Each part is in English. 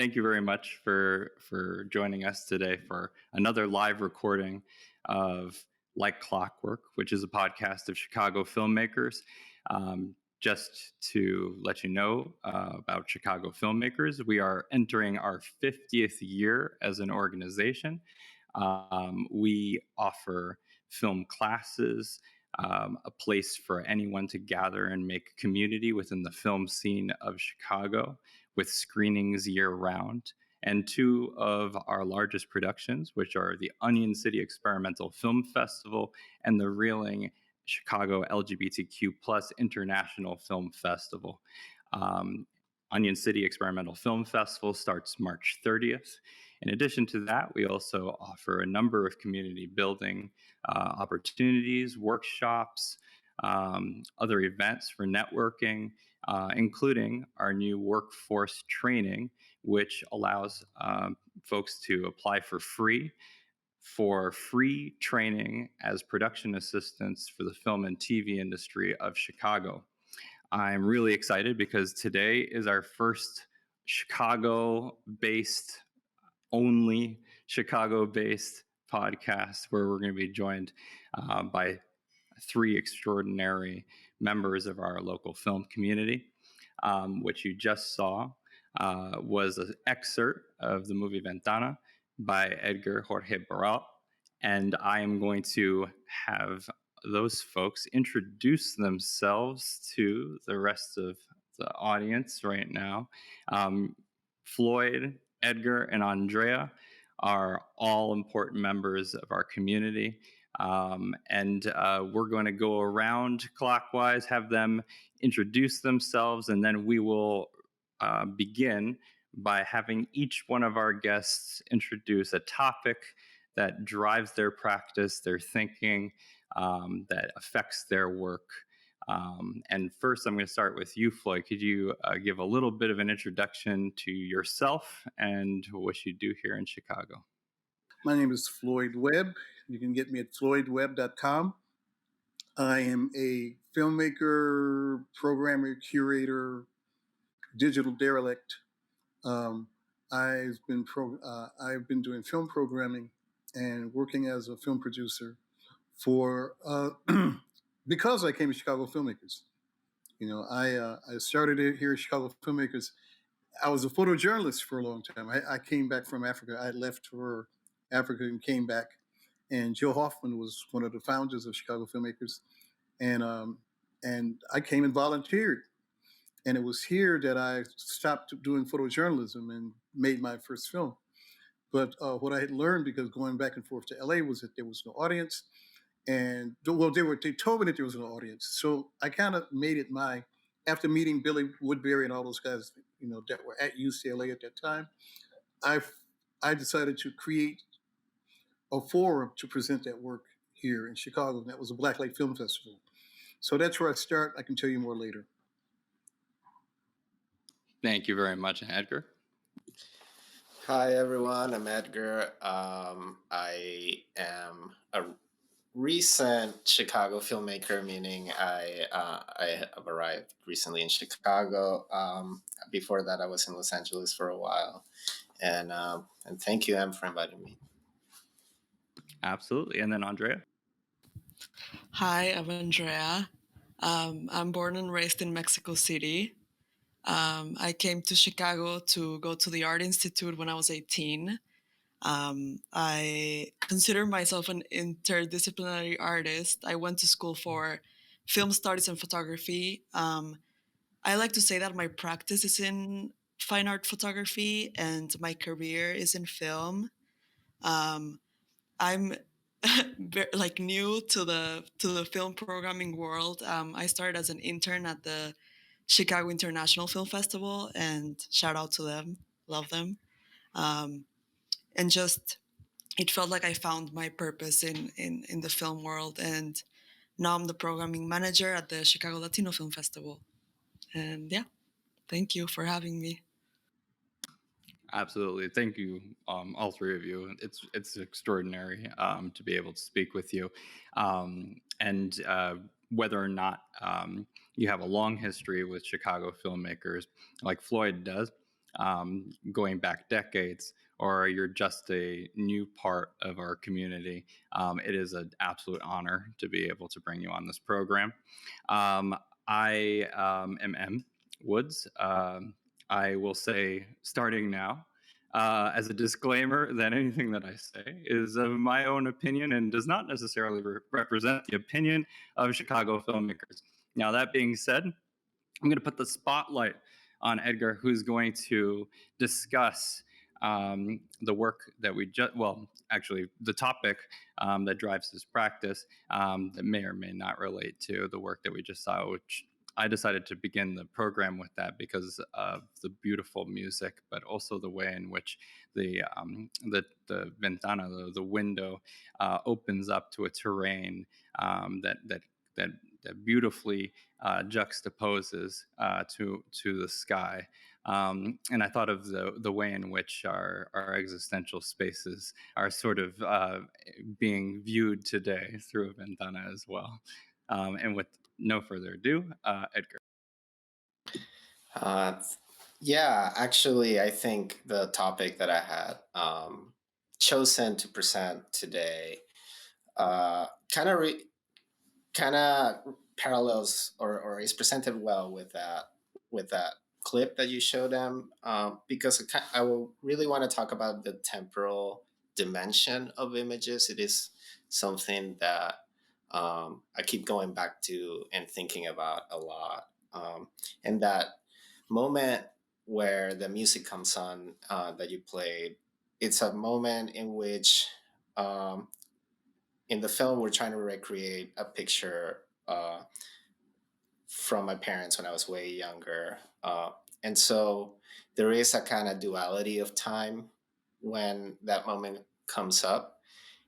thank you very much for joining us today for another live recording of Like Clockwork, which is a podcast of Chicago filmmakers. Just to let you know about Chicago filmmakers, we are entering our 50th year as an organization. We offer film classes, a place for anyone to gather and make community within the film scene of Chicago, with screenings year round. And two of our largest productions, which are the Onion City Experimental Film Festival and the Reeling Chicago LGBTQ plus International Film Festival. Onion City Experimental Film Festival starts March 30th. In addition to that, we also offer a number of community building opportunities, workshops, other events for networking, including our new workforce training, which allows folks to apply for free training as production assistants for the film and TV industry of Chicago. I'm really excited because today is our first Chicago-based podcast where we're going to be joined by three extraordinary members of our local film community. What you just saw was an excerpt of the movie Ventana by Edgar Jorge-Baralt, and I am going to have those folks introduce themselves to the rest of the audience right now. Floyd, Edgar, and Andrea are all important members of our community. And we're going to go around clockwise, have them introduce themselves, and then we will begin by having each one of our guests introduce a topic that drives their practice, their thinking, that affects their work. And first, I'm going to start with you, Floyd. Could you give a little bit of an introduction to yourself and what you do here in Chicago? My name is Floyd Webb. You can get me at floydwebb.com. I am a filmmaker, programmer, curator, digital derelict. I've been doing film programming and working as a film producer for because I came to Chicago Filmmakers. You know, I started it here at Chicago Filmmakers. I was a photojournalist for a long time. I came back from Africa. I left for Africa and came back. And Joe Hoffman was one of the founders of Chicago Filmmakers. And I came and volunteered. And it was here that I stopped doing photojournalism and made my first film. But what I had learned, because going back and forth to LA, was that there was no audience. And well, they told me that there was no audience. So I kind of made it after meeting Billy Woodbury and all those guys, you know, that were at UCLA at that time, I decided to create a forum to present that work here in Chicago, and that was a Blacklight Film Festival. So that's where I start. I can tell you more later. Thank you very much, Edgar. Hi, everyone. I'm Edgar. I am a recent Chicago filmmaker, meaning I have arrived recently in Chicago. Before that, I was in Los Angeles for a while. And thank you, Em, for inviting me. Absolutely. And then Andrea. Hi, I'm Andrea. I'm born and raised in Mexico City. I came to Chicago to go to the Art Institute when I was 18. I consider myself an interdisciplinary artist. I went to school for film studies and photography. I like to say that my practice is in fine art photography and my career is in film. I'm like new to the film programming world. I started as an intern at the Chicago International Film Festival, and shout out to them, love them. And just it felt like I found my purpose in the film world, and now I'm the programming manager at the Chicago Latino Film Festival. And yeah, thank you for having me. Absolutely. Thank you, all three of you. It's extraordinary to be able to speak with you. And whether or not you have a long history with Chicago filmmakers like Floyd does, going back decades, or you're just a new part of our community, it is an absolute honor to be able to bring you on this program. I am M. Woods. I will say, starting now, as a disclaimer, that anything that I say is of my own opinion and does not necessarily represent the opinion of Chicago filmmakers. Now, that being said, I'm going to put the spotlight on Edgar, who's going to discuss the work that we actually, the topic that drives his practice that may or may not relate to the work that we just saw, which I decided to begin the program with that because of the beautiful music, but also the way in which the ventana, the window, opens up to a terrain that beautifully juxtaposes to the sky. And I thought of the way in which our existential spaces are sort of being viewed today through a ventana as well. And with no further ado, Edgar. Yeah, actually, I think the topic that I had chosen to present today kind of kind of parallels or is presented well with that clip that you showed them, because I will really want to talk about the temporal dimension of images. It is something that I keep going back to and thinking about a lot, and that moment where the music comes on that you played, it's a moment in which in the film we're trying to recreate a picture from my parents when I was way younger. And so there is a kind of duality of time when that moment comes up.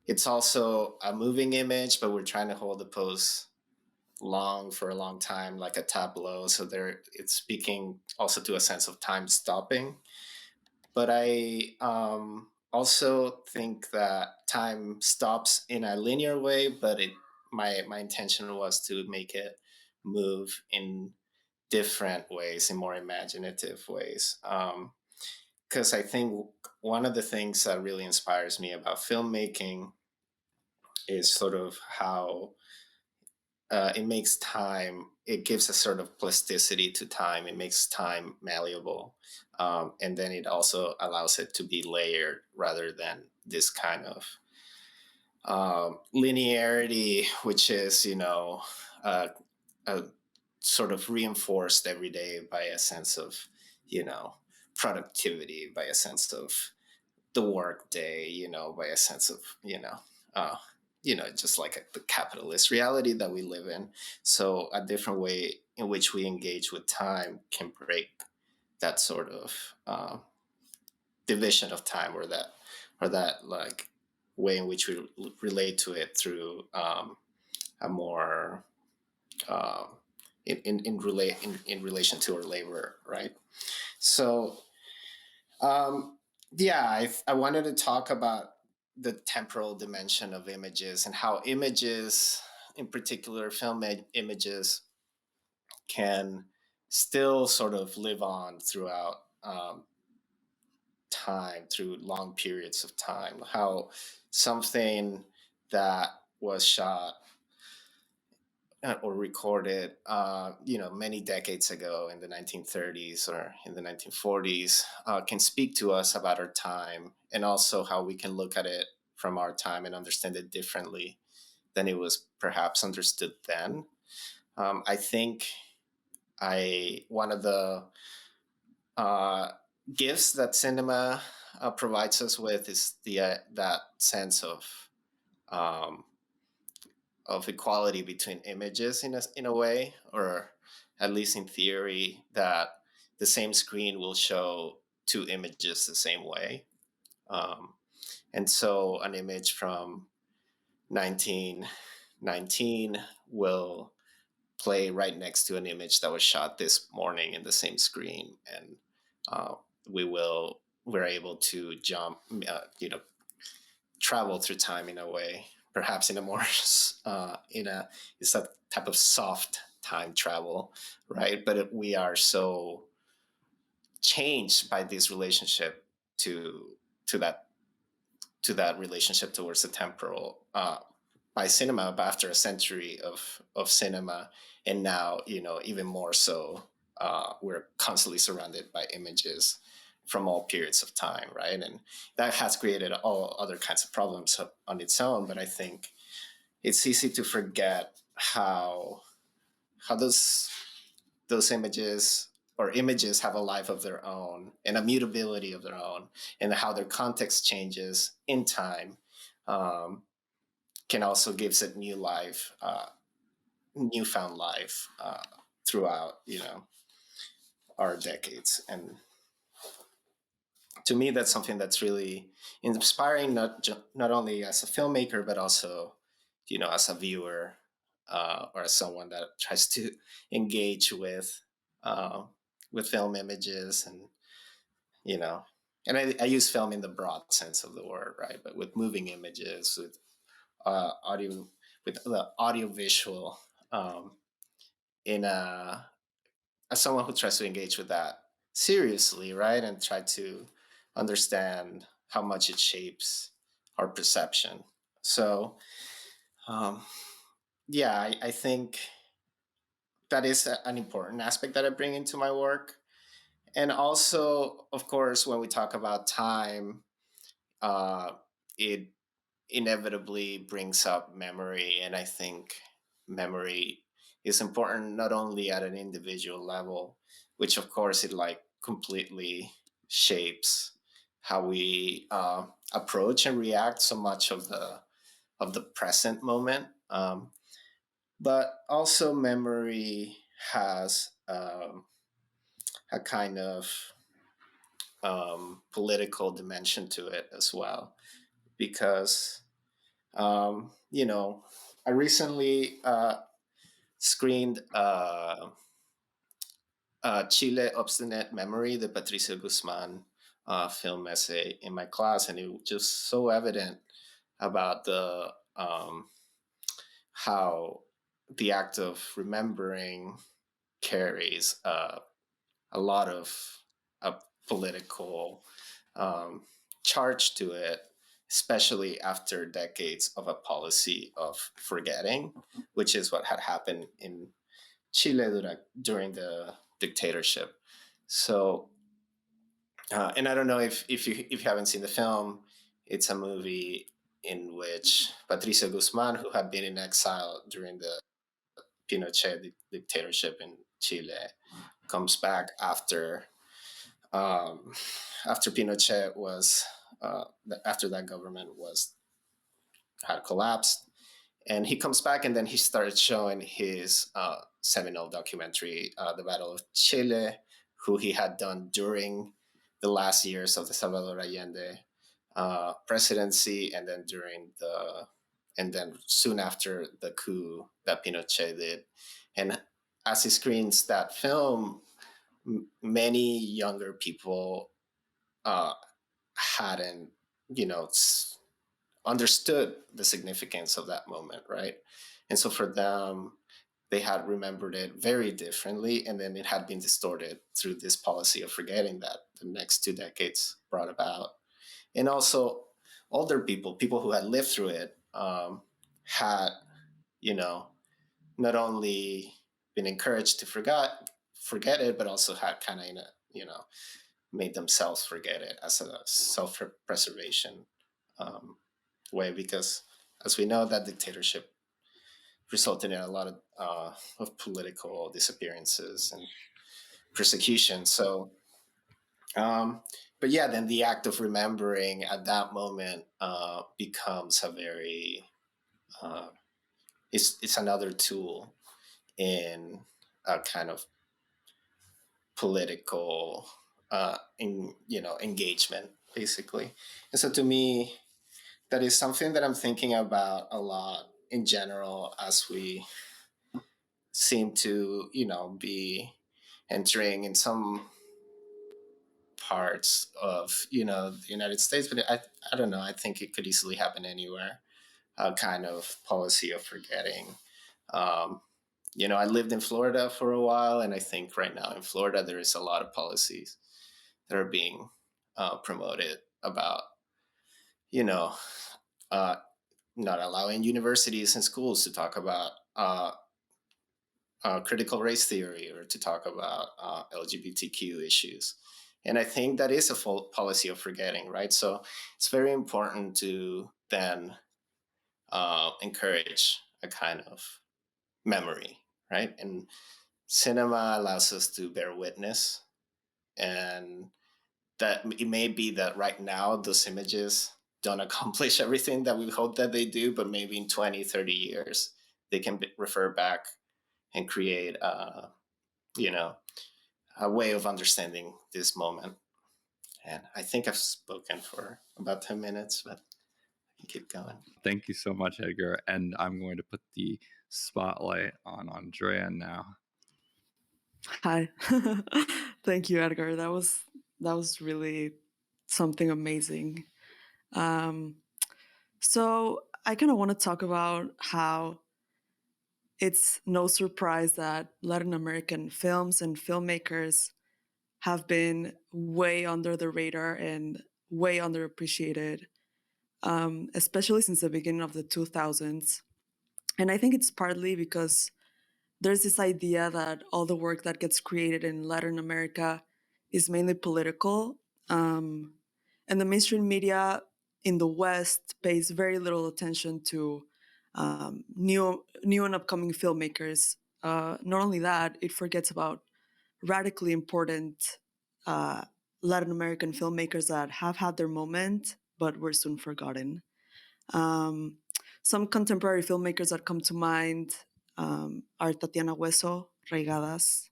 It's also a moving image, but we're trying to hold the pose long for a long time, like a tableau. So there, it's speaking also to a sense of time stopping. But I also think that time stops in a linear way, but my intention was to make it move in different ways, in more imaginative ways. Because I think one of the things that really inspires me about filmmaking is sort of how it makes time, it gives a sort of plasticity to time. It makes time malleable. And then it also allows it to be layered rather than this kind of linearity, which is, uh, sort of reinforced every day by a sense of, productivity, by a sense of the work day, by a sense of, uh, just like the capitalist reality that we live in. So a different way in which we engage with time can break that sort of division of time, or that like way in which we relate to it through a more in relation to our labor, right? So yeah, I wanted to talk about the temporal dimension of images and how images, in particular film images, can still sort of live on throughout time, through long periods of time. How something that was shot or recorded, many decades ago in the 1930s or in the 1940s, can speak to us about our time, and also how we can look at it from our time and understand it differently than it was perhaps understood then. I think one of the gifts that cinema provides us with is that sense um, of equality between images in a way, or at least in theory, that the same screen will show two images the same way. And so an image from 1919 will play right next to an image that was shot this morning in the same screen. And uh, we're able to jump, travel through time in a way, perhaps in a more it's a type of soft time travel, right? But we are so changed by this relationship to to that to that relationship towards the temporal by cinema, but after a century of cinema, and now, even more so, we're constantly surrounded by images from all periods of time, right? And that has created all other kinds of problems on its own. But I think it's easy to forget how those images have a life of their own and a mutability of their own, and how their context changes in time, um, can also gives it new life, newfound life, throughout, our decades. And to me, that's something that's really inspiring, not only as a filmmaker, but also, as a viewer, or as someone that tries to engage uh, with film images. And you know and I use film in the broad sense of the word, right? But with moving images, with audio, with the audio visual, um, in a as someone who tries to engage with that seriously, right, and try to understand how much it shapes our perception. So, um, yeah, I think that is an important aspect that I bring into my work. And also, of course, when we talk about time, uh, it inevitably brings up memory. And I think memory is important not only at an individual level, which of course it like completely shapes how we approach and react so much of the present moment, but also memory has a kind of political dimension to it as well, because I recently screened Chile Obstinate Memory, the Patricia Guzman film essay in my class, and it was just so evident about the how the act of remembering carries a lot of a political um, charge to it, especially after decades of a policy of forgetting, which is what had happened in Chile during the dictatorship. So, and I don't know if you haven't seen the film, it's a movie in which Patricia Guzman, who had been in exile during the Pinochet dictatorship in Chile, comes back um, after Pinochet was after that government was had collapsed, and he comes back, and then he started showing his seminal documentary, The Battle of Chile, who he had done during the last years of the Salvador Allende presidency, and then and then soon after the coup that Pinochet did. And as he screens that film, many younger people uh, hadn't, you know, understood the significance of that moment, right? And so for them, they had remembered it very differently, and then it had been distorted through this policy of forgetting that the next 2 decades brought about. And also, older people who had lived through it, had, you know, not only been encouraged to forget it, but also had kind of, made themselves forget it as a self-preservation um, way, because as we know, that dictatorship resulted in a lot of political disappearances and persecution. So, but yeah, then the act of remembering at that moment becomes a very it's another tool in a kind of political engagement, basically. And so to me, that is something that I'm thinking about a lot in general, as we seem to, be entering in some parts of, the United States. But I don't know. I think it could easily happen anywhere. A kind of policy of forgetting. Um, I lived in Florida for a while, and I think right now in Florida there is a lot of policies that are being promoted about, you know, uh, not allowing universities and schools to talk about critical race theory or to talk about LGBTQ issues. And I think that is a full policy of forgetting, right? So it's very important to then encourage a kind of memory, right? And cinema allows us to bear witness, and that it may be that right now those images don't accomplish everything that we hope that they do, but maybe in 20, 30 years, they can refer back and create, you know, a way of understanding this moment. And I think I've spoken for about 10 minutes, but I can keep going. Thank you so much, Edgar. And I'm going to put the spotlight on Andrea now. Hi. Thank you, Edgar. That was really something amazing. Um, so I kind of want to talk about how it's no surprise that Latin American films and filmmakers have been way under the radar and way underappreciated, especially since the beginning of the 2000s. And I think it's partly because there's this idea that all the work that gets created in Latin America is mainly political. Um, and the mainstream media in the West pays very little attention to new and upcoming filmmakers. Not only that, it forgets about radically important uh, Latin American filmmakers that have had their moment but were soon forgotten. Um, some contemporary filmmakers that come to mind are Tatiana Hueso, Reigadas,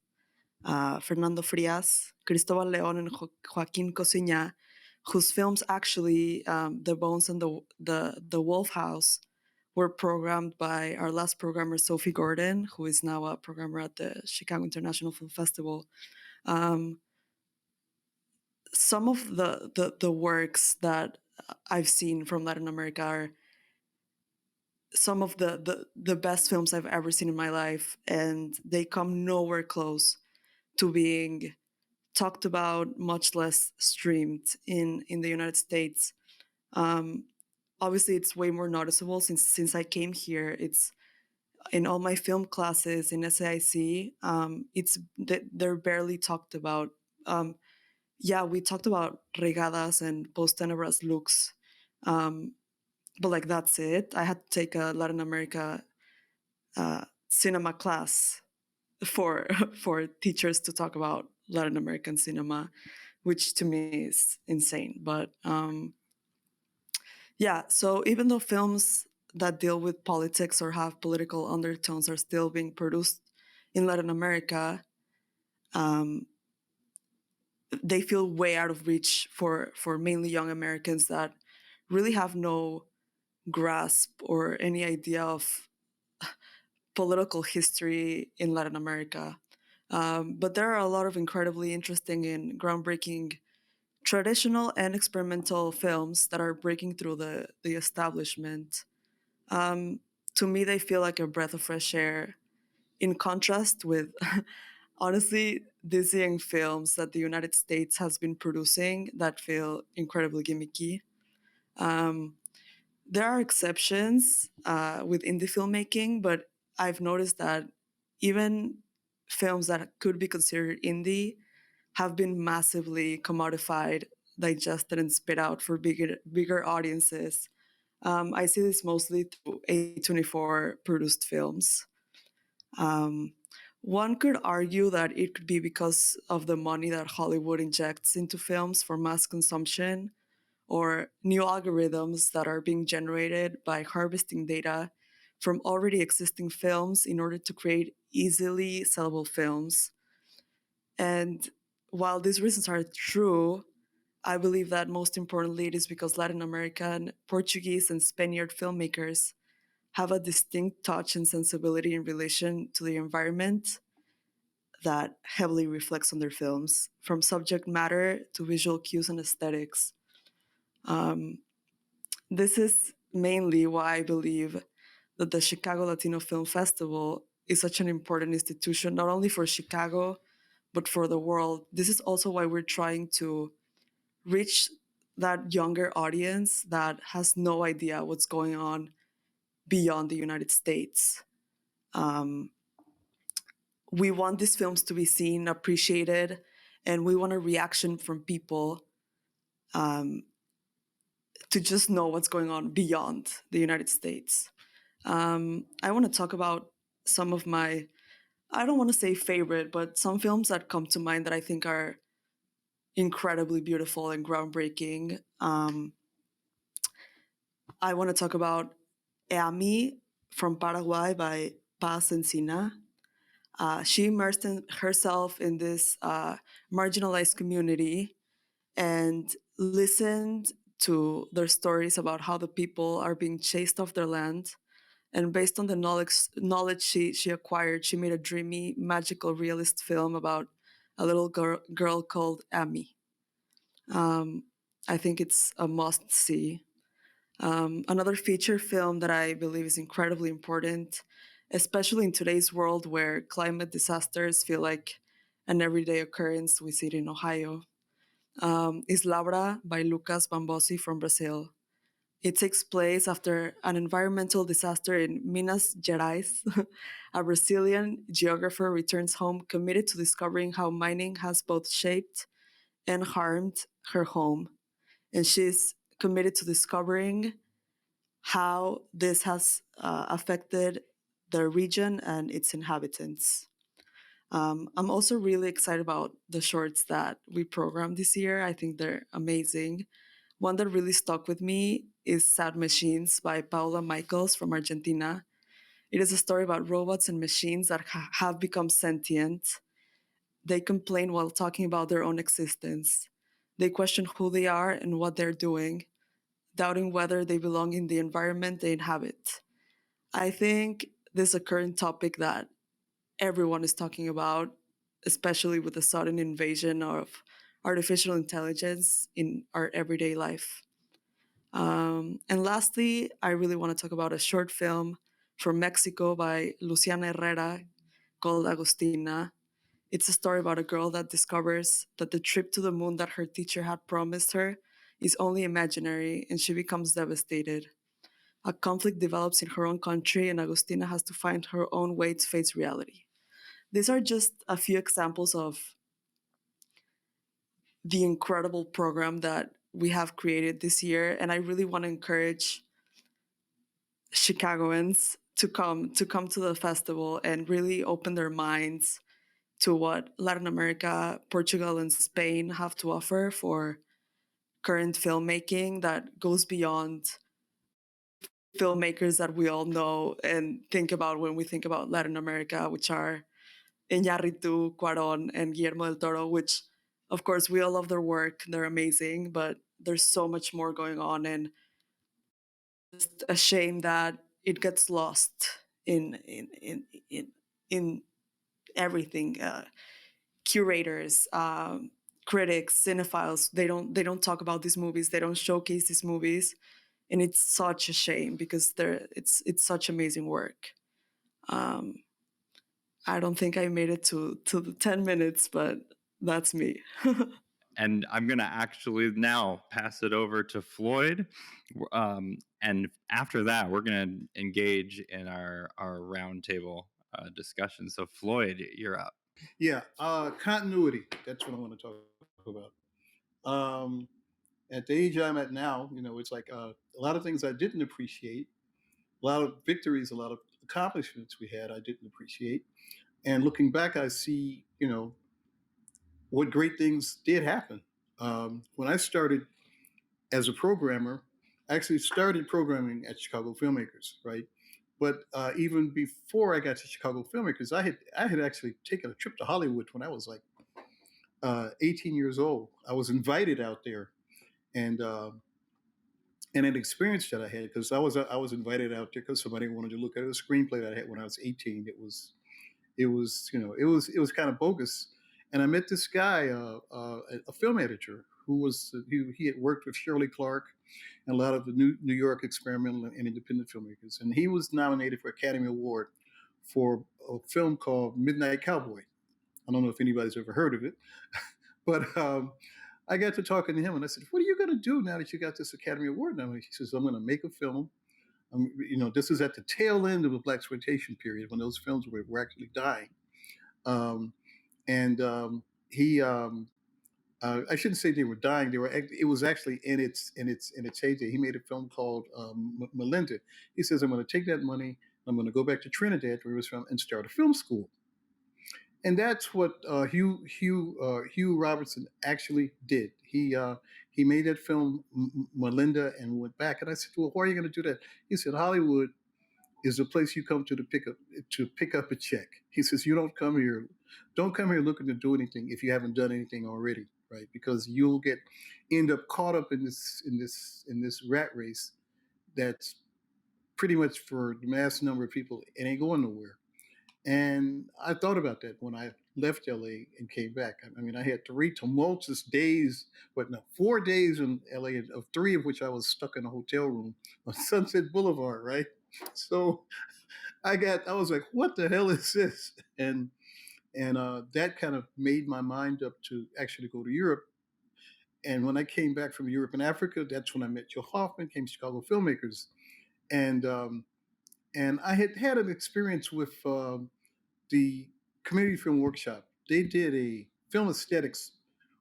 Fernando Frias, Cristobal Leon, and Joaquin Cosiña, whose films actually, The Bones and the Wolf House, were programmed by our last programmer, Sophie Gordon, who is now a programmer at the Chicago International Film Festival. Some of the works that I've seen from Latin America are some of the best films I've ever seen in my life, and they come nowhere close to being talked about, much less streamed in the United States. Um, Obviously, it's way more noticeable since I came here. It's in all my film classes in SAIC. It's they're barely talked about. Yeah, we talked about Regadas and Post Tenebras Lux, but like that's it. I had to take a Latin America cinema class for for teachers to talk about Latin American cinema, which to me is insane. But yeah, so even though films that deal with politics or have political undertones are still being produced in Latin America, um, they feel way out of reach for mainly young Americans that really have no grasp or any idea of political history in Latin America. But there are a lot of incredibly interesting and groundbreaking traditional and experimental films that are breaking through the establishment. Um, to me, they feel like a breath of fresh air in contrast with, honestly, dizzying films that the United States has been producing that feel incredibly gimmicky. Um, there are exceptions with indie filmmaking, but I've noticed that even films that could be considered indie have been massively commodified, digested, and spit out for bigger audiences. I see this mostly through A24 produced films. Um, One could argue that it could be because of the money that Hollywood injects into films for mass consumption, or new algorithms that are being generated by harvesting data from already existing films in order to create easily sellable films. And while these reasons are true, I believe that most importantly, it is because Latin American, Portuguese, and Spaniard filmmakers have a distinct touch and sensibility in relation to the environment that heavily reflects on their films, from subject matter to visual cues and aesthetics. Um, this is mainly why I believe that the Chicago Latino Film Festival is such an important institution, not only for Chicago, but for the world. This is also why we're trying to reach that younger audience that has no idea what's going on beyond the United States. We want these films to be seen, appreciated, and we want a reaction from people to just know what's going on beyond the United States. I want to talk about some of my, I don't want to say favorite, but some films that come to mind that I think are incredibly beautiful and groundbreaking. I want to talk about Amy from Paraguay by Paz Encina. She immersed herself in this marginalized community and listened to their stories about how the people are being chased off their land. And based on the knowledge she acquired, she made a dreamy, magical, realist film about a little girl called Amy. I think it's a must see. Another feature film that I believe is incredibly important, especially in today's world where climate disasters feel like an everyday occurrence. We see it in Ohio. Is Laura by Lucas Bambosi from Brazil. It takes place after an environmental disaster in Minas Gerais. A Brazilian geographer returns home committed to discovering how mining has both shaped and harmed her home. And she's committed to discovering how this has affected the region and its inhabitants. I'm also really excited about the shorts that we programmed this year. I think they're amazing. One that really stuck with me is Sad Machines by Paula Michaels from Argentina. It is a story about robots and machines that have become sentient. They complain while talking about their own existence. They question who they are and what they're doing, doubting whether they belong in the environment they inhabit. I think this is a current topic that everyone is talking about, especially with the sudden invasion of artificial intelligence in our everyday life. And lastly, I really want to talk about a short film from Mexico by Luciana Herrera called Agustina. It's a story about a girl that discovers that the trip to the moon that her teacher had promised her is only imaginary, and she becomes devastated. A conflict develops in her own country, and Agustina has to find her own way to face reality. These are just a few examples of the incredible program that we have created this year, and I really want to encourage Chicagoans to come to the festival and really open their minds to what Latin America, Portugal, and Spain have to offer for current filmmaking that goes beyond filmmakers that we all know and think about when we think about Latin America, which are Iñárritu, Cuarón, and Guillermo del Toro, which, of course, we all love their work. They're amazing, but there's so much more going on, and it's a shame that it gets lost in everything. Curators, critics, cinephiles, they don't talk about these movies. They don't showcase these movies, and it's such a shame because it's such amazing work. Um, I don't think I made it to the 10 minutes, but that's me. And I'm going to actually now pass it over to Floyd. And after that, we're going to engage in our roundtable discussion. So, Floyd, you're up. Yeah, continuity. That's what I want to talk about. At the age I'm at now, it's like a lot of things I didn't appreciate, a lot of victories, a lot of accomplishments we had I didn't appreciate. And looking back, I see, what great things did happen. When I started as a programmer, I actually started programming at Chicago Filmmakers, right? But even before I got to Chicago Filmmakers, I had actually taken a trip to Hollywood when I was like 18 years old. I was invited out there, and an experience that I had because I was invited out there because somebody wanted to look at a screenplay that I had when I was 18. It was kind of bogus, and I met this guy, a film editor who he had worked with Shirley Clark and a lot of the New York experimental and independent filmmakers, and he was nominated for Academy Award for a film called Midnight Cowboy, I don't know if anybody's ever heard of it, but I got to talking to him, and I said, "What are you going to do now that you got this Academy Award?" Now he says, "I'm going to make a film." This is at the tail end of the blaxploitation period when those films were actually dying, um, and he. I shouldn't say they were dying. They were. It was actually in its heyday. He made a film called Melinda. He says, "I'm going to take that money. I'm going to go back to Trinidad, where he was from, and start a film school." And that's what Hugh Robertson actually did. He made that film Melinda and went back. And I said, "Well, why are you going to do that?" He said, "Hollywood is the place you come to pick up a check." He says, "You don't come here looking to do anything if you haven't done anything already, right? Because you'll end up caught up in this rat race that's pretty much for the mass number of people. It ain't going nowhere." And I thought about that when I left LA and came back. I mean, I had 3 tumultuous days, but no, 4 days in LA, of 3 of which I was stuck in a hotel room on Sunset Boulevard, right? So I was like, what the hell is this? And that kind of made my mind up to actually go to Europe. And when I came back from Europe and Africa, that's when I met Joe Hoffman, came to Chicago Filmmakers, and I had an experience with the community film workshop. They did a film aesthetics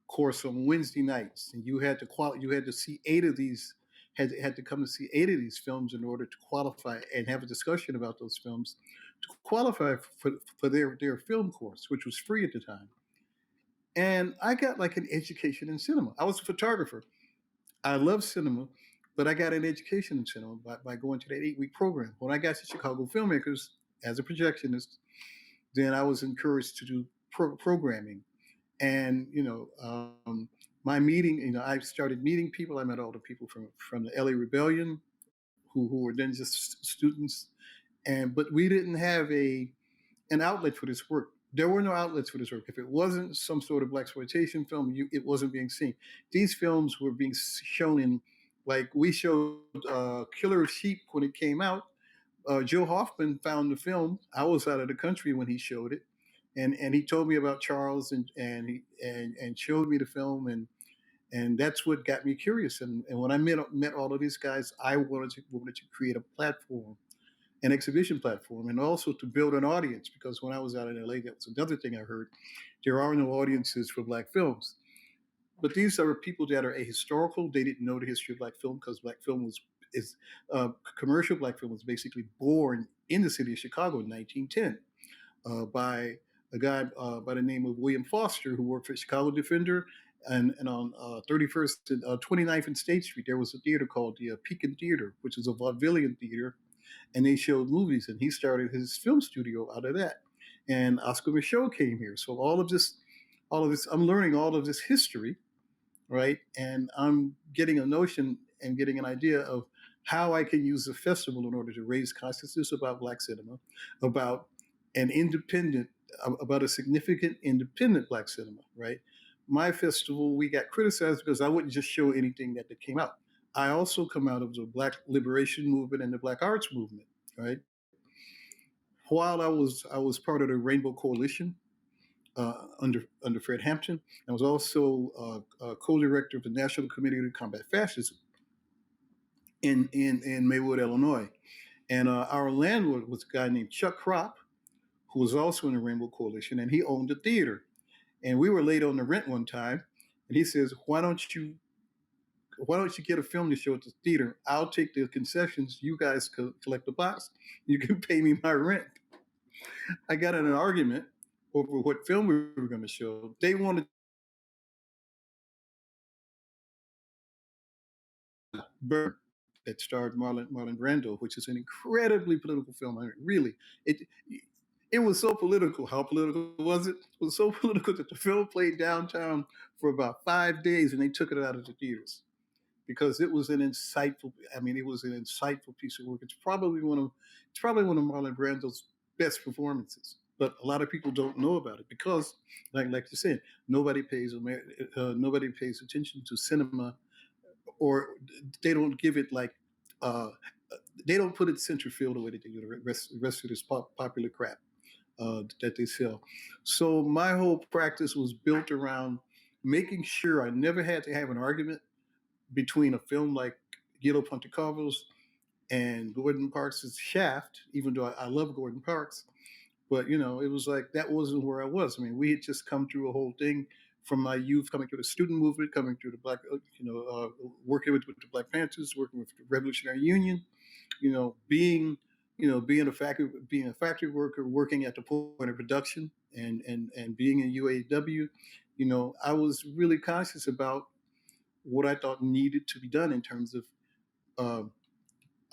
course on Wednesday nights, and you had to see 8 of these had to come to see 8 of these films in order to qualify and have a discussion about those films to qualify for their film course, which was free at the time. And I got like an education in cinema. I was a photographer. I love cinema, but I got an education in cinema by going to that 8-week program. When I got to Chicago Filmmakers as a projectionist, then I was encouraged to do programming. And my meeting, I started meeting people. I met all the people from the LA Rebellion, who were then just students, but we didn't have an outlet for this work. There were no outlets for this work. If it wasn't some sort of blaxploitation film, it wasn't being seen. These films were being shown in, like we showed Killer of Sheep when it came out. Joe Hoffman found the film. I was out of the country when he showed it, and he told me about Charles and showed me the film, and that's what got me curious. And when I met all of these guys, I wanted to create a platform, an exhibition platform, and also to build an audience, because when I was out in LA, that was another thing I heard. There are no audiences for Black films. But these are people that are ahistorical. They didn't know the history of Black film, because Black film is commercial Black film was basically born in the city of Chicago in 1910 by a guy by the name of William Foster, who worked for Chicago Defender. And on 31st and 29th and State Street, there was a theater called the Pekin Theater, which was a vaudevillian theater, and they showed movies. And he started his film studio out of that. And Oscar Michaud came here. So all of this, I'm learning all of this history, right? And I'm getting a notion and getting an idea of how I can use the festival in order to raise consciousness about Black cinema, about an independent, about a significant independent Black cinema, right? My festival, we got criticized because I wouldn't just show anything that came out. I also come out of the Black liberation movement and the Black arts movement, right? While I was part of the Rainbow Coalition, under Fred Hampton. I was also co-director of the National Committee to Combat Fascism in Maywood, Illinois. And our landlord was a guy named Chuck Kropp, who was also in the Rainbow Coalition, and he owned a theater. And we were late on the rent one time, and he says, why don't you get a film to show at the theater? I'll take the concessions. You guys collect the box. You can pay me my rent. I got in an argument over what film we were going to show. They wanted Burn, that starred Marlon Brando, which is an incredibly political film. I mean, really, it it was so political. How political was it? It was so political that the film played downtown for about 5 days, and they took it out of the theaters because it was an insightful. I mean, it was an insightful piece of work. It's probably one of Marlon Brando's best performances. But a lot of people don't know about it because, like you said, nobody pays attention to cinema, or they don't give it like uh, they don't put it center field the way they do the rest of this popular crap. that they sell. So my whole practice was built around making sure I never had to have an argument between a film like Guido Pontecorvo's and Gordon Parks' Shaft, even though I love Gordon Parks. But it was like that wasn't where I was. I mean, we had just come through a whole thing from my youth, coming through the student movement, coming through the black, working with the Black Panthers, working with the Revolutionary Union, being, being a factory worker, working at the point of production, and being in UAW. I was really conscious about what I thought needed to be done in terms of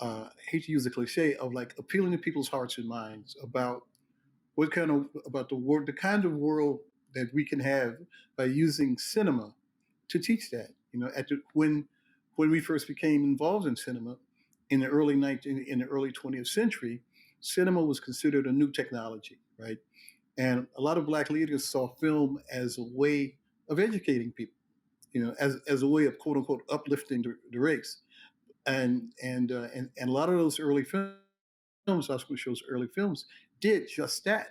uh, I hate to use the cliche of like appealing to people's hearts and minds about what kind of about the kind of world that we can have by using cinema to teach that. When we first became involved in cinema in the early 20th century, cinema was considered a new technology, right? And a lot of black leaders saw film as a way of educating people, as a way of quote unquote uplifting the race. And a lot of those early Oscar Show's early films, did just that.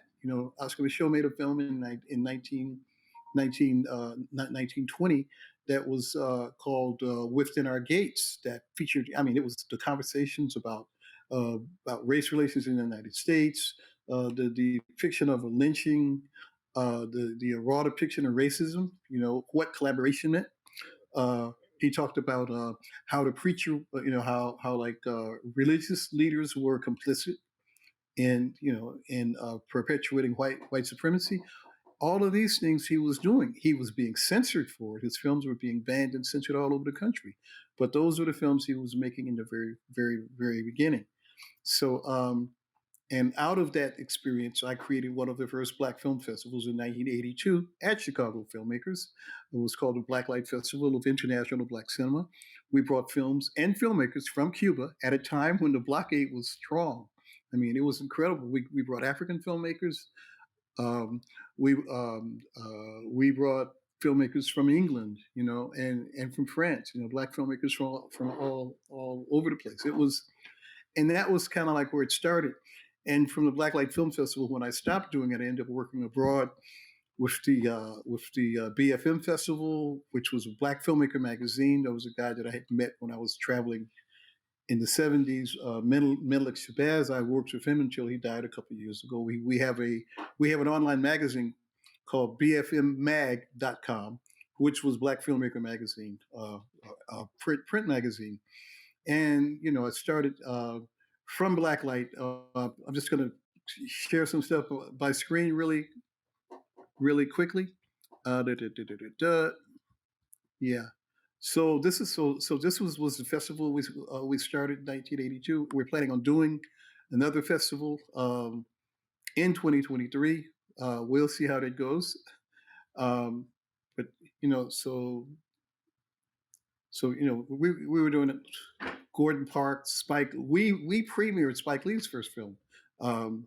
Oscar Show made a film in 1920 that was called Within Our Gates, that featured, I mean, it was the conversations about race relations in the United States, the depiction of a lynching, the raw depiction of racism, what collaboration meant. Uh, he talked about how the preacher, how like religious leaders were complicit in perpetuating white supremacy. All of these things he was doing. He was being censored for it. His films were being banned and censored all over the country. But those were the films he was making in the very, very, very beginning. So and out of that experience, I created one of the first Black film festivals in 1982 at Chicago Filmmakers. It was called the Blacklight Festival of International Black Cinema. We brought films and filmmakers from Cuba at a time when the blockade was strong. I mean, it was incredible. We brought African filmmakers. Um, we brought filmmakers from England, and from France. Black filmmakers from all over the place. And that was kind of like where it started. And from the Blacklight Film Festival, when I stopped doing it, I ended up working abroad with the BFM Festival, which was a Black filmmaker magazine. There was a guy that I had met when I was traveling in the 70s, Menelik Shabazz. I worked with him until he died a couple of years ago. We have an online magazine called bfmmag.com, which was Black Filmmaker Magazine, print magazine. And I started from Blacklight. I'm just going to share some stuff by screen really quickly. Da, da, da, da, da. Yeah. So this was the festival we started in 1982. We're planning on doing another festival in 2023. We'll see how that goes. Um, but we were doing it. Gordon Parks, Spike. We premiered Spike Lee's first film. Um,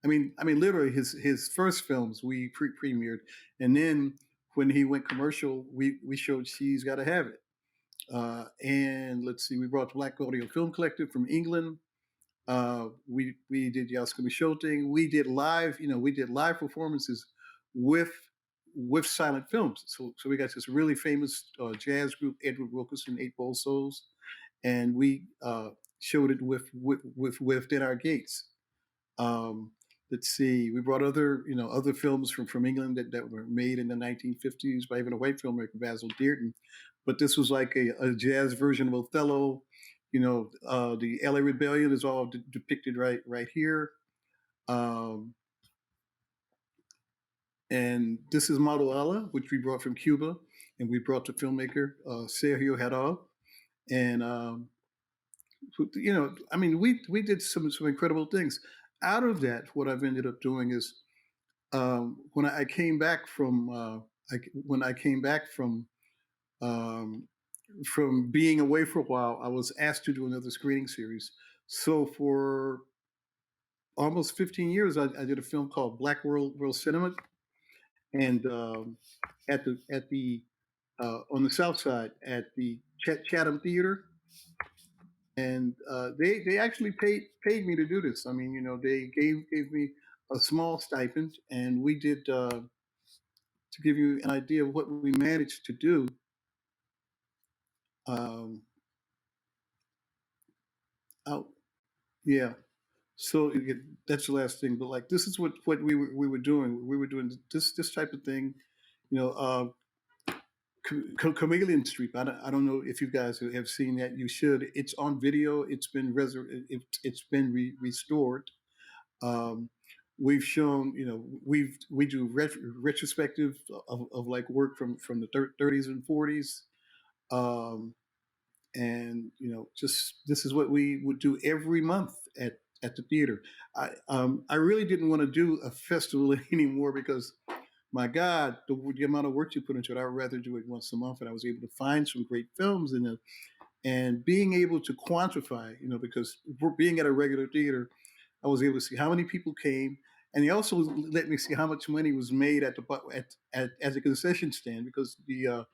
literally his first films we premiered, and then when he went commercial, we showed She's Gotta Have It. And let's see, we brought the Black Audio Film Collective from England. We did the Oscar Show thing. We did live performances with silent films. So we got this really famous jazz group, Edward Wilkerson, Eight Bowl Souls, and we showed it with Within Our Gates. Let's see, we brought other films from England that were made in the 1950s by even a white filmmaker, Basil Dearden. But this was like a jazz version of Othello. The LA Rebellion is all depicted right here. And this is Maruala, which we brought from Cuba, and we brought the filmmaker Sergio Haddad. And we did some incredible things. Out of that, what I've ended up doing is when I came back from from being away for a while, I was asked to do another screening series. So for almost 15 years, I did a film called Black World Cinema, and at the on the South Side at the Chatham Theater, and they actually paid me to do this. I mean, they gave me a small stipend, and we did. To give you an idea of what we managed to do, um, out, yeah. So that's the last thing. But like, this is what we were doing. We were doing this type of thing, you know. Chameleon Street. I don't know if you guys have seen that. You should. It's on video. It's been restored. Um, we've shown, we do retrospective of like work from the 30s and 40s. Um, and just this is what we would do every month at the theater. I really didn't want to do a festival anymore because my God, the amount of work you put into it, I would rather do it once a month. And I was able to find some great films in it, and being able to quantify, because we're being at a regular theater, I was able to see how many people came, and they also let me see how much money was made at the concession stand, because the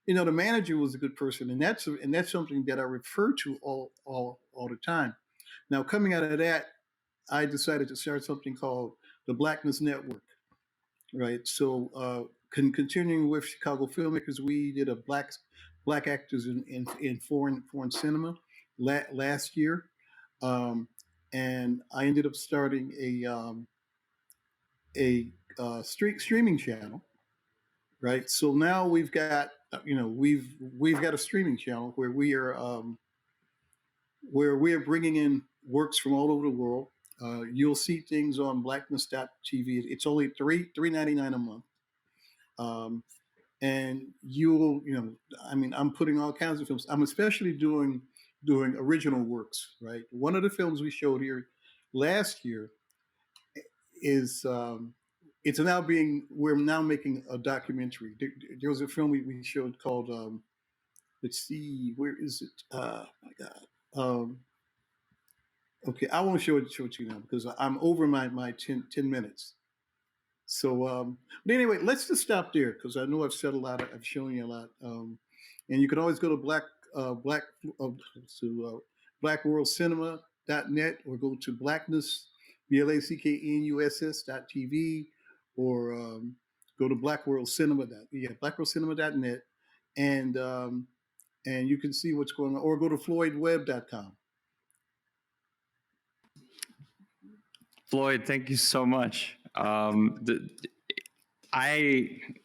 manager was a good person, and that's something that I refer to all the time. Now, coming out of that, I decided to start something called the Blackness Network. Right. So, continuing with Chicago Filmmakers, we did a black actors in foreign cinema last year, um, and I ended up starting a streaming channel. Right. So now we've got we've got a streaming channel where we are bringing in works from all over the world. You'll see things on blackness.tv. It's only $3.99 a month. Um, and I mean, I'm putting all kinds of films. I'm especially doing original works, right? One of the films we showed here last year is we're now making a documentary. There was a film we showed called let's see, where is it? My God. Okay, I won't show it to you now because I'm over my 10 minutes. So, but anyway, let's just stop there because I know I've said a lot. I've shown you a lot, and you can always go to blackworldcinema.net, or go to blackness blackness.tv, or go to blackworldcinema.net, and you can see what's going on, or go to floydwebb.com. Floyd, thank you so much. I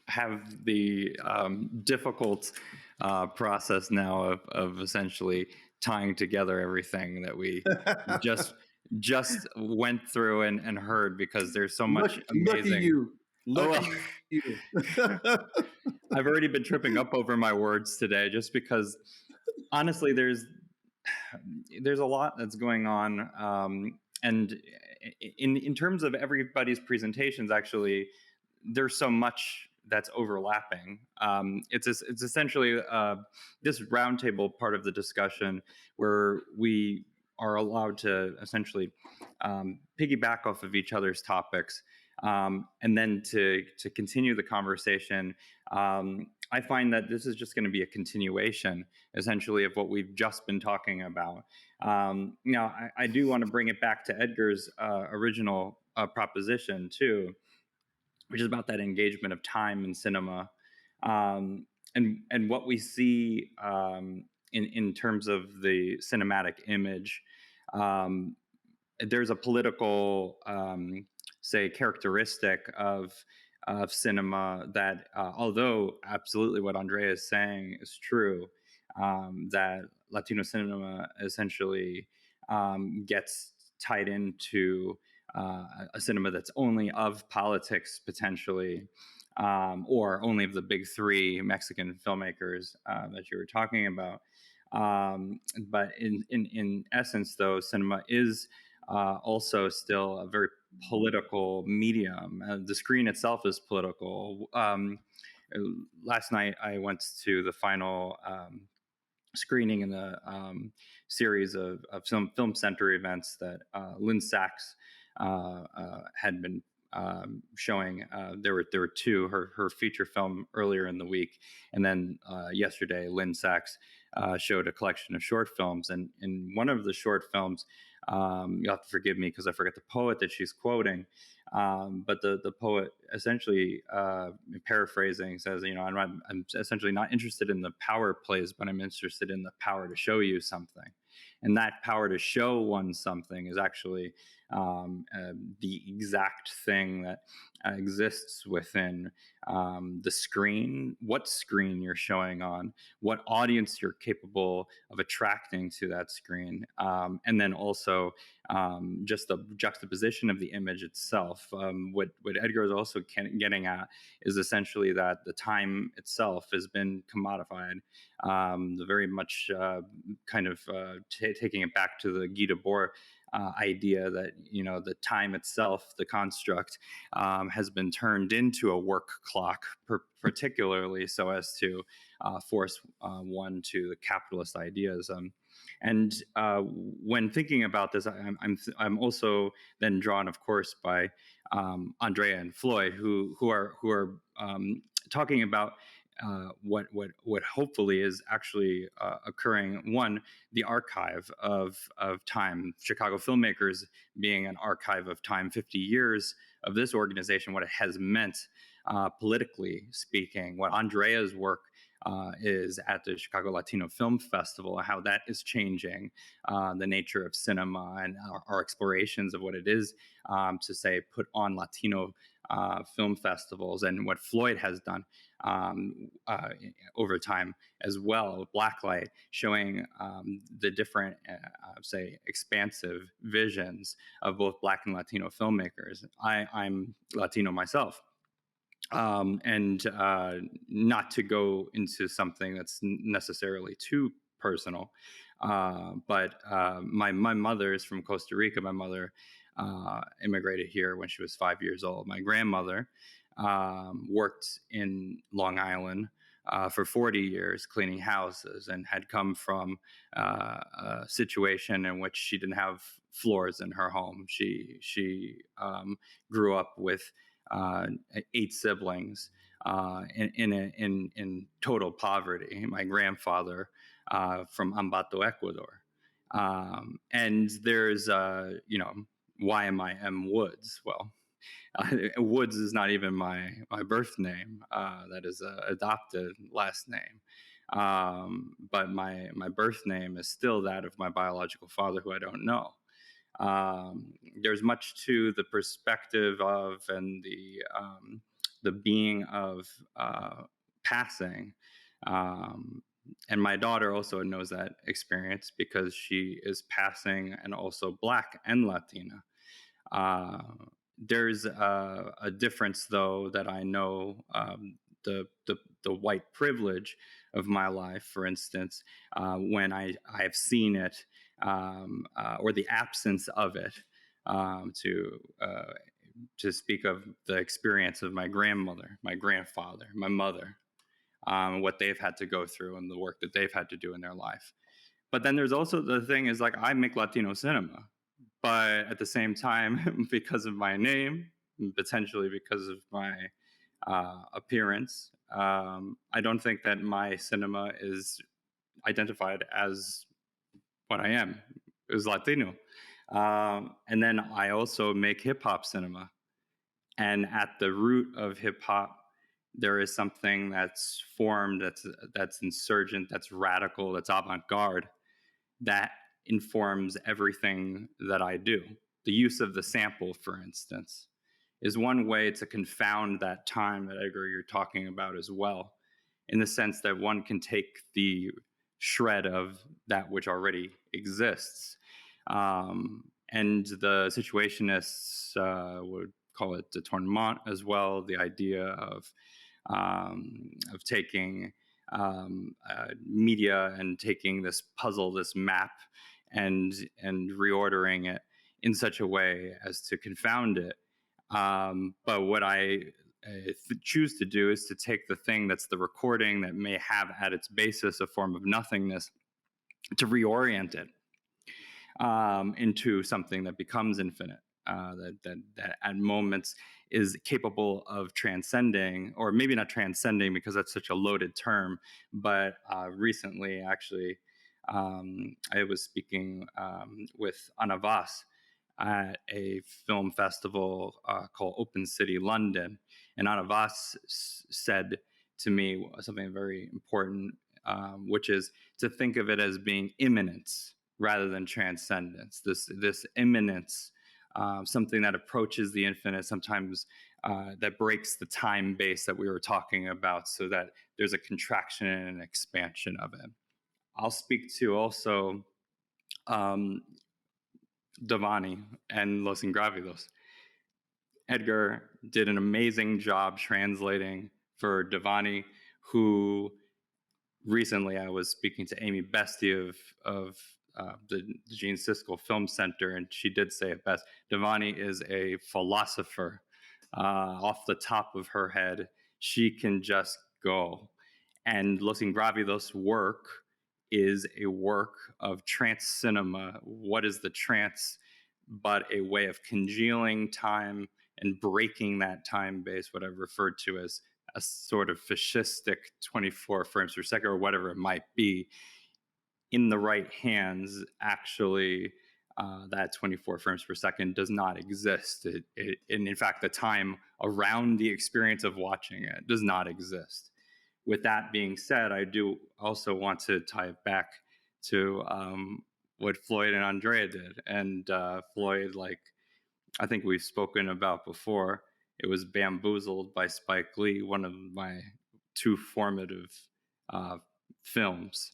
have the difficult process now of essentially tying together everything that we just went through and heard, because there's so much amazing. Lucky you. Lucky you. I've already been tripping up over my words today, just because honestly, there's a lot that's going on, and in terms of everybody's presentations, actually, there's so much that's overlapping. It's essentially this roundtable part of the discussion where we are allowed to essentially piggyback off of each other's topics, and then to continue the conversation. I find that this is just going to be a continuation, essentially, of what we've just been talking about. Now, I do want to bring it back to Edgar's original proposition too, which is about that engagement of time in cinema, and what we see in terms of the cinematic image. There's a political, say, characteristic of cinema that, although absolutely what Andrea is saying is true, that Latino cinema essentially gets tied into a cinema that's only of politics, potentially, or only of the big three Mexican filmmakers that you were talking about. But in essence, though, cinema is also still a very political medium. The screen itself is political. Last night, I went to the final screening in the series of film center events that Lynn Sachs had been showing. There were two, her feature film earlier in the week, and then yesterday Lynn Sachs showed a collection of short films, and in one of the short films, you'll have to forgive me because I forget the poet that she's quoting, But the poet essentially, paraphrasing, says, I'm essentially not interested in the power plays, but I'm interested in the power to show you something. And that power to show one something is actually the exact thing that exists within the screen, what screen you're showing on, what audience you're capable of attracting to that screen, and then also just the juxtaposition of the image itself. What Edgar is also getting at is essentially that the time itself has been commodified. The very much kind of taking it back to the Guy Debord idea that the time itself, the construct, has been turned into a work clock, particularly so as to force one to the capitalist ideas. And when thinking about this, I'm also then drawn, of course, by Andrea and Floyd, who are talking about what hopefully is actually occurring. One, the archive of time, Chicago Filmmakers being an archive of time, 50 years of this organization, what it has meant politically speaking, what Andrea's work is at the Chicago Latino Film Festival, how that is changing the nature of cinema and our explorations of what it is to say put on Latino film festivals, and what Floyd has done over time as well, Blacklight, showing the different, say, expansive visions of both Black and Latino filmmakers. I'm Latino myself. And not to go into something that's necessarily too personal, but my mother is from Costa Rica. My mother immigrated here when she was 5 years old. My grandmother worked in Long Island for 40 years cleaning houses, and had come from a situation in which she didn't have floors in her home. She grew up with 8 siblings in total poverty. My grandfather from Ambato, Ecuador, and there's YMIM Woods. Well, Woods is not even my birth name. That is an adopted last name. But my birth name is still that of my biological father, who I don't know. There's much to the perspective of and the being of passing. And my daughter also knows that experience because she is passing and also Black and Latina. There's a difference, though, that I know, the white privilege of my life, for instance, when I've seen it, or the absence of it, to speak of the experience of my grandmother, my grandfather, my mother, what they've had to go through and the work that they've had to do in their life. But then there's also the thing is, like, I make Latino cinema, but at the same time, because of my name, potentially because of my appearance, I don't think that my cinema is identified as what I am, is Latino. And then I also make hip hop cinema. And at the root of hip hop, there is something that's formed, that's insurgent, that's radical, that's avant-garde, that informs everything that I do. The use of the sample, for instance, is one way to confound that time that, Edgar, you're talking about as well, in the sense that one can take the shred of that which already exists. And the situationists would call it détournement as well, the idea of taking media and taking this puzzle, this map, and reordering it in such a way as to confound it. But what I choose to do is to take the thing that's the recording that may have at its basis a form of nothingness, to reorient it into something that becomes infinite, that at moments is capable of transcending, or maybe not transcending because that's such a loaded term, but recently, actually, I was speaking with Ana Vaz, at a film festival called Open City London. And Ana Vaz said to me something very important, which is to think of it as being immanence rather than transcendence. This immanence, something that approaches the infinite, sometimes that breaks the time base that we were talking about, so that there's a contraction and an expansion of it. I'll speak to also Devani and Los Ingrávidos. Edgar did an amazing job translating for Devani, who recently I was speaking to Amy Bestie of the Gene Siskel Film Center, and she did say it best. Devani is a philosopher. Off the top of her head, she can just go. And Los Ingrávidos' work is a work of trance cinema. What is the trance but a way of congealing time and breaking that time base, what I've referred to as a sort of fascistic 24 frames per second or whatever it might be, in the right hands. Actually, that 24 frames per second does not exist. And in fact, the time around the experience of watching it does not exist. With that being said, I do also want to tie it back to what Floyd and Andrea did. And Floyd, like I think we've spoken about before, it was Bamboozled by Spike Lee, one of my two formative films.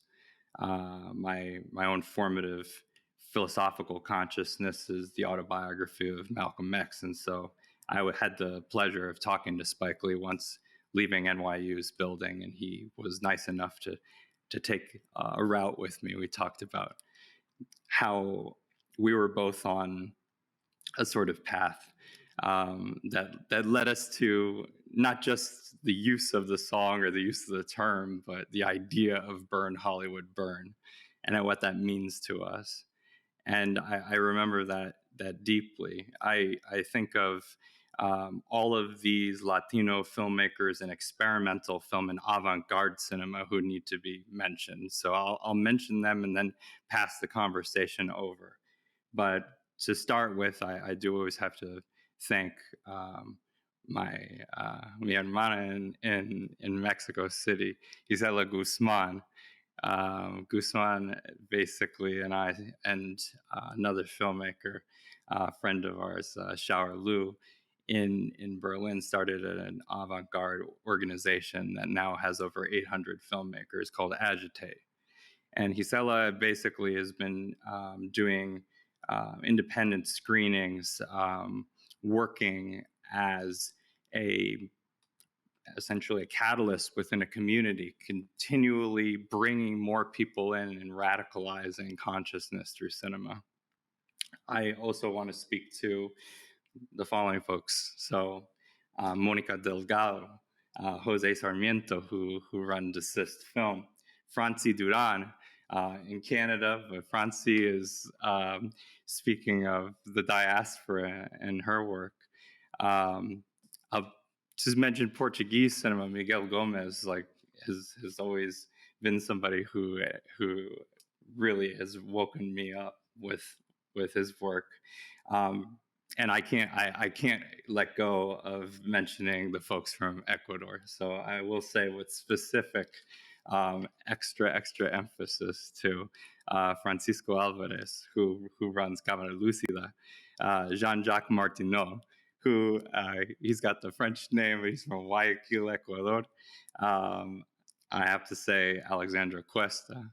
My own formative philosophical consciousness is the autobiography of Malcolm X, and so I had the pleasure of talking to Spike Lee once leaving NYU's building, and he was nice enough to take a route with me. We talked about how we were both on a sort of path that led us to not just the use of the song or the use of the term, but the idea of Burn Hollywood Burn, and what that means to us. And I remember that deeply. I think of all of these Latino filmmakers in experimental film and avant-garde cinema who need to be mentioned. So I'll mention them and then pass the conversation over. But to start with, I do always have to thank my mi hermana in Mexico City, Gisela Guzman. Guzman basically and I and another filmmaker, friend of ours, Xiao Lu, in Berlin, started an avant-garde organization that now has over 800 filmmakers called Agitate. And Gisela basically has been doing independent screenings, working as essentially a catalyst within a community, continually bringing more people in and radicalizing consciousness through cinema. I also want to speak to the following folks. So Monica Delgado, Jose Sarmiento, who run Desist Film, Franci Duran in Canada, but Franci is, speaking of the diaspora and her work, I'll just mention Portuguese cinema. Miguel Gomez, like, has always been somebody who really has woken me up with his work. And I can't let go of mentioning the folks from Ecuador. So I will say with specific extra emphasis to Francisco Alvarez, who runs Cámara Lucida, Jean-Jacques Martineau, who he's got the French name, but he's from Guayaquil, Ecuador. I have to say Alexandra Cuesta,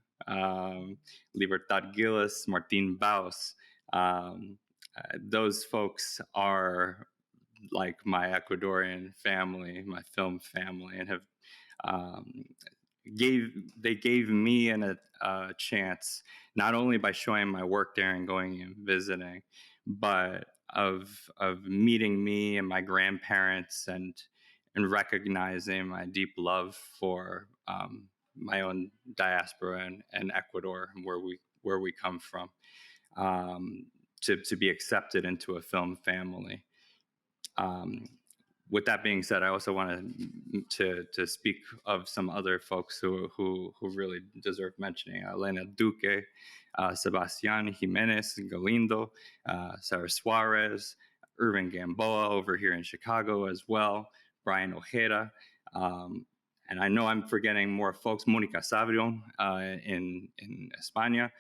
Libertad Gillis, Martin Baus. Those folks are like my Ecuadorian family, my film family, and have gave me a chance, not only by showing my work there and going and visiting, but of meeting me and my grandparents and recognizing my deep love for my own diaspora and Ecuador, where we come from, to be accepted into a film family. with that being said, I also wanted to speak of some other folks who really deserve mentioning: Elena Duque, Sebastian Jimenez Galindo, Sarah Suarez, Irving Gamboa over here in Chicago as well, Brian Ojeda. And I know I'm forgetting more folks, Monica Sabrion in España.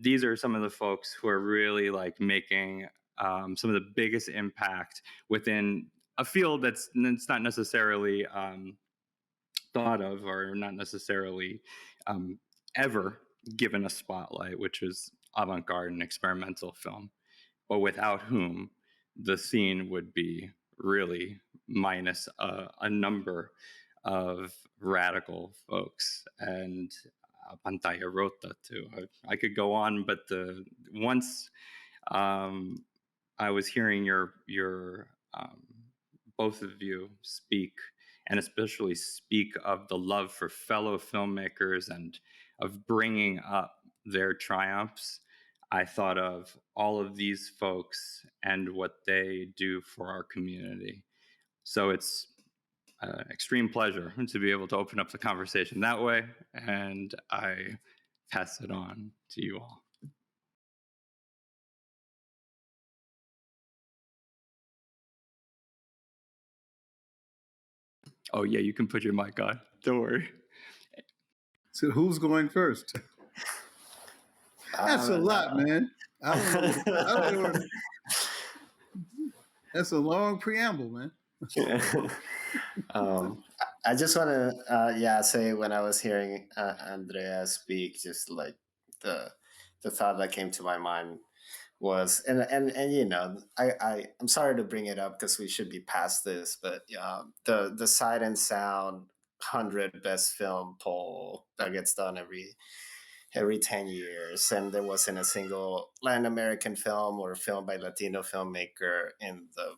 These are some of the folks who are really like making some of the biggest impact within a field that's not necessarily thought of, or not necessarily ever given a spotlight, which is avant-garde and experimental film, but without whom the scene would be really minus a number of radical folks. And Pantalla Rota too. I could go on, but once I was hearing your both of you speak, and especially speak of the love for fellow filmmakers and of bringing up their triumphs, I thought of all of these folks and what they do for our community. So it's an extreme pleasure to be able to open up the conversation that way, and I pass it on to you all. Oh yeah, you can put your mic on. Don't worry. So who's going first? That's a lot, man. I don't know. That's a long preamble, man. I just want to, say when I was hearing Andrea speak, just like the thought that came to my mind was, and you know, I'm sorry to bring it up because we should be past this, but the Sight and Sound 100 best film poll that gets done every 10 years, and there wasn't a single Latin American film or film by Latino filmmaker in the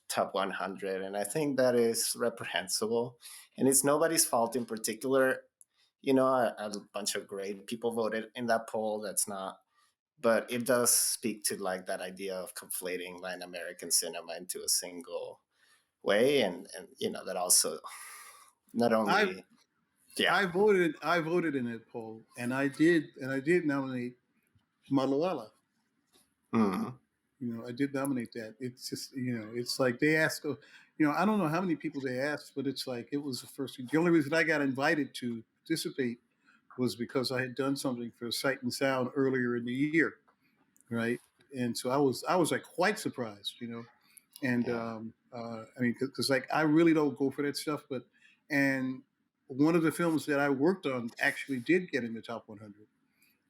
top 100, and I think that is reprehensible, and it's nobody's fault in particular. You know, a bunch of great people voted in that poll. That's not, but it does speak to like that idea of conflating Latin American cinema into a single way, and you know that also not only I voted in that poll, and I did nominate Maluala. Mm-hmm. You know, I did nominate that. It's just, you know, it's like they asked, you know, I don't know how many people they asked, but it's like it was the first. The only reason I got invited to participate was because I had done something for Sight and Sound earlier in the year, right? And so I was like quite surprised, you know. And I mean, because like I really don't go for that stuff, but and one of the films that I worked on actually did get in the top 100,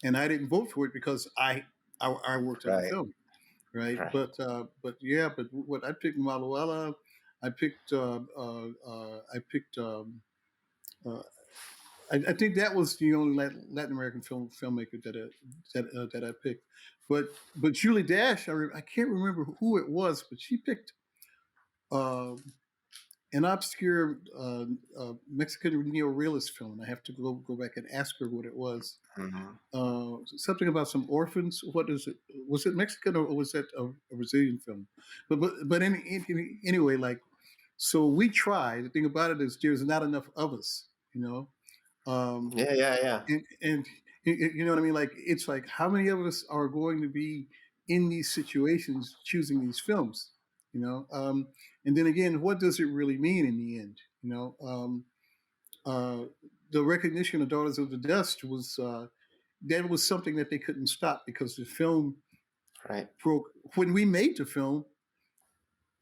and I didn't vote for it because I worked on the film, right? But yeah, but what I picked Maluela, I picked I think that was the only Latin American filmmaker that I picked. But Julie Dash, I can't remember who it was, but she picked an obscure Mexican neo-realist film. I have to go back and ask her what it was. Mm-hmm. Something about some orphans. What is it? Was it Mexican or was that a Brazilian film? But anyway, like, so we try. The thing about it is there's not enough of us, you know. Yeah. And you know what I mean? Like, it's like, how many of us are going to be in these situations choosing these films, you know? And then again, what does it really mean in the end? You know, the recognition of Daughters of the Dust was, that was something that they couldn't stop because the film broke. When we made the film,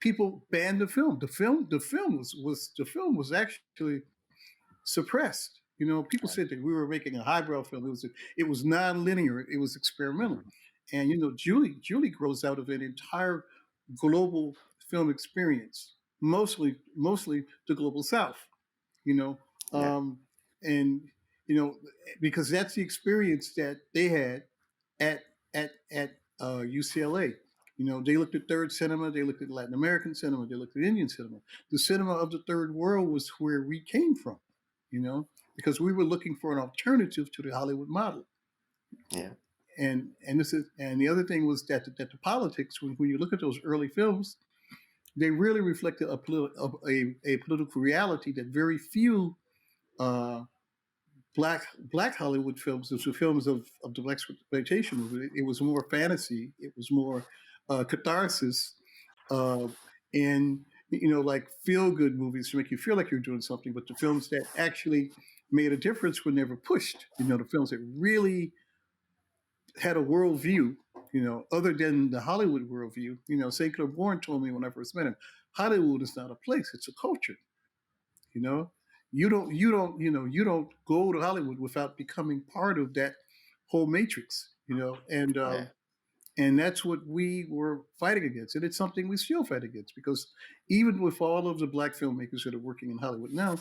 people banned the film. The film was actually suppressed. You know, people said that we were making a highbrow film. It was non-linear. It was experimental. And you know, Julie grows out of an entire global film experience, mostly the global South. You know, and you know, because that's the experience that they had at UCLA. You know, they looked at third cinema, they looked at Latin American cinema, they looked at Indian cinema. The cinema of the third world was where we came from, you know, because we were looking for an alternative to the Hollywood model. Yeah. And the other thing was that the politics, when you look at those early films, they really reflected a political reality that very few uh, black Hollywood films, those were films of the black exploitation movement. It was more fantasy. It was more catharsis, uh, and like feel good movies to make you feel like you're doing something. But the films that actually made a difference were never pushed. The films that really had a worldview, other than the Hollywood worldview. St. Clair Bourne told me when I first met him, Hollywood is not a place; it's a culture. You know, you don't go to Hollywood without becoming part of that whole matrix. And Yeah. and that's what we were fighting against, and it's something we still fight against because even with all of the black filmmakers that are working in Hollywood now,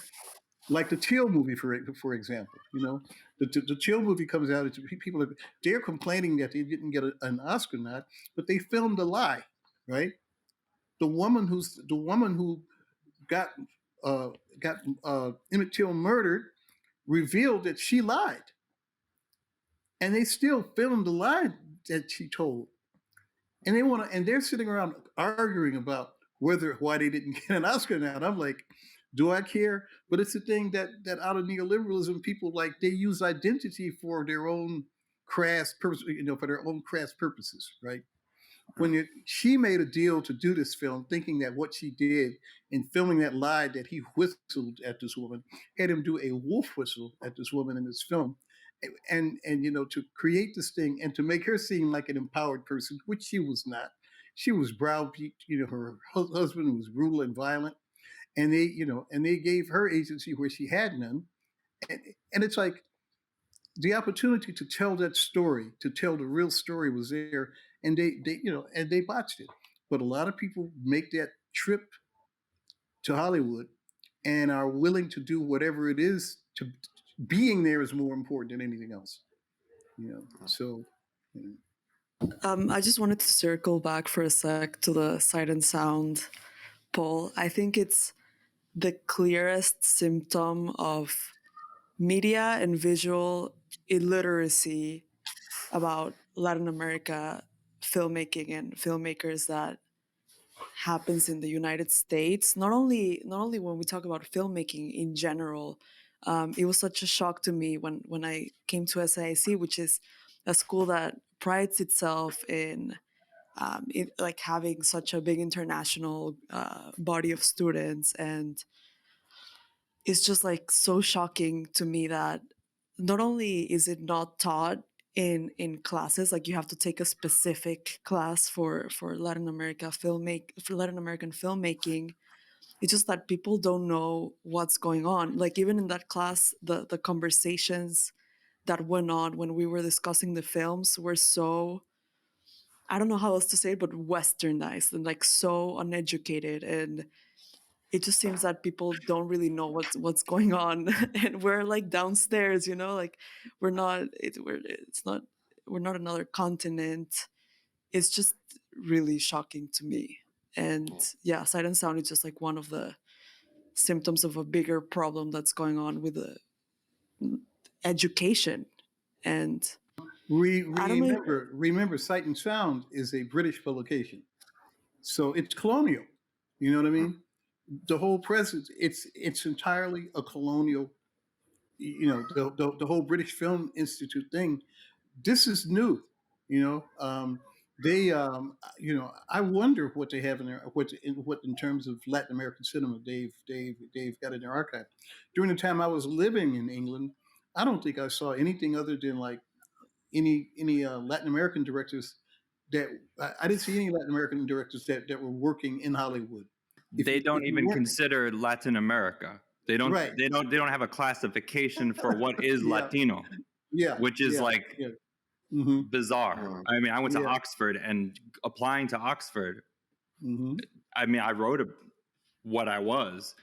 like the Chill movie, for example, the Chill movie comes out. They're complaining that they didn't get an Oscar nod, but they filmed a lie, right? The woman who got uh, got Emmett Till murdered revealed that she lied, and they still filmed the lie that she told, and they're sitting around arguing about why they didn't get an Oscar now. And I'm like, do I care? But it's the thing that out of neoliberalism, people like they use identity for their own crass purpose, for their own crass purposes, right? She made a deal to do this film, thinking that what she did in filming that lie that he whistled at this woman had him do a wolf whistle at this woman in this film, and to create this thing and to make her seem like an empowered person, which she was not. She was browbeat. Her husband was brutal and violent, and they gave her agency where she had none, and it's like the opportunity to tell that story, to tell the real story was there, and they botched it. But a lot of people make that trip to Hollywood and are willing to do whatever it is to being there is more important than anything else. So. I just wanted to circle back for a sec to the sight and sound poll. I think it's the clearest symptom of media and visual illiteracy about Latin America filmmaking and filmmakers that happens in the United States. Not only when we talk about filmmaking in general. It was such a shock to me when I came to SAIC, which is a school that prides itself in like having such a big international body of students, and it's just like so shocking to me that not only is it not taught in classes, like you have to take a specific class for Latin American filmmaking. It's just that people don't know what's going on. Like even in that class, the conversations that went on when we were discussing the films were so, I don't know how else to say it, but westernized and like so uneducated, and it just seems that people don't really know what's going on. And we're like downstairs, like it's not, we're not another continent. It's just really shocking to me. And yeah, sight and sound is just like one of the symptoms of a bigger problem that's going on with the education. And I don't know. Remember, Sight and Sound is a British publication, so it's colonial. You know what I mean? The whole presence, it's entirely a colonial. The whole British Film Institute thing. This is new. You know, they I wonder what they have in their what in terms of Latin American cinema they've got in their archive. During the time I was living in England, I don't think I saw anything other than like any Latin American directors that I didn't see any Latin American directors that were working in Hollywood. They don't If you even weren't consider Latin America. They don't. right, They don't have a classification for what is yeah, Latino, yeah, which is yeah, like yeah, hmm bizarre. I mean, I went to yeah, Oxford, and applying to Oxford, hmm I mean, I wrote what I was,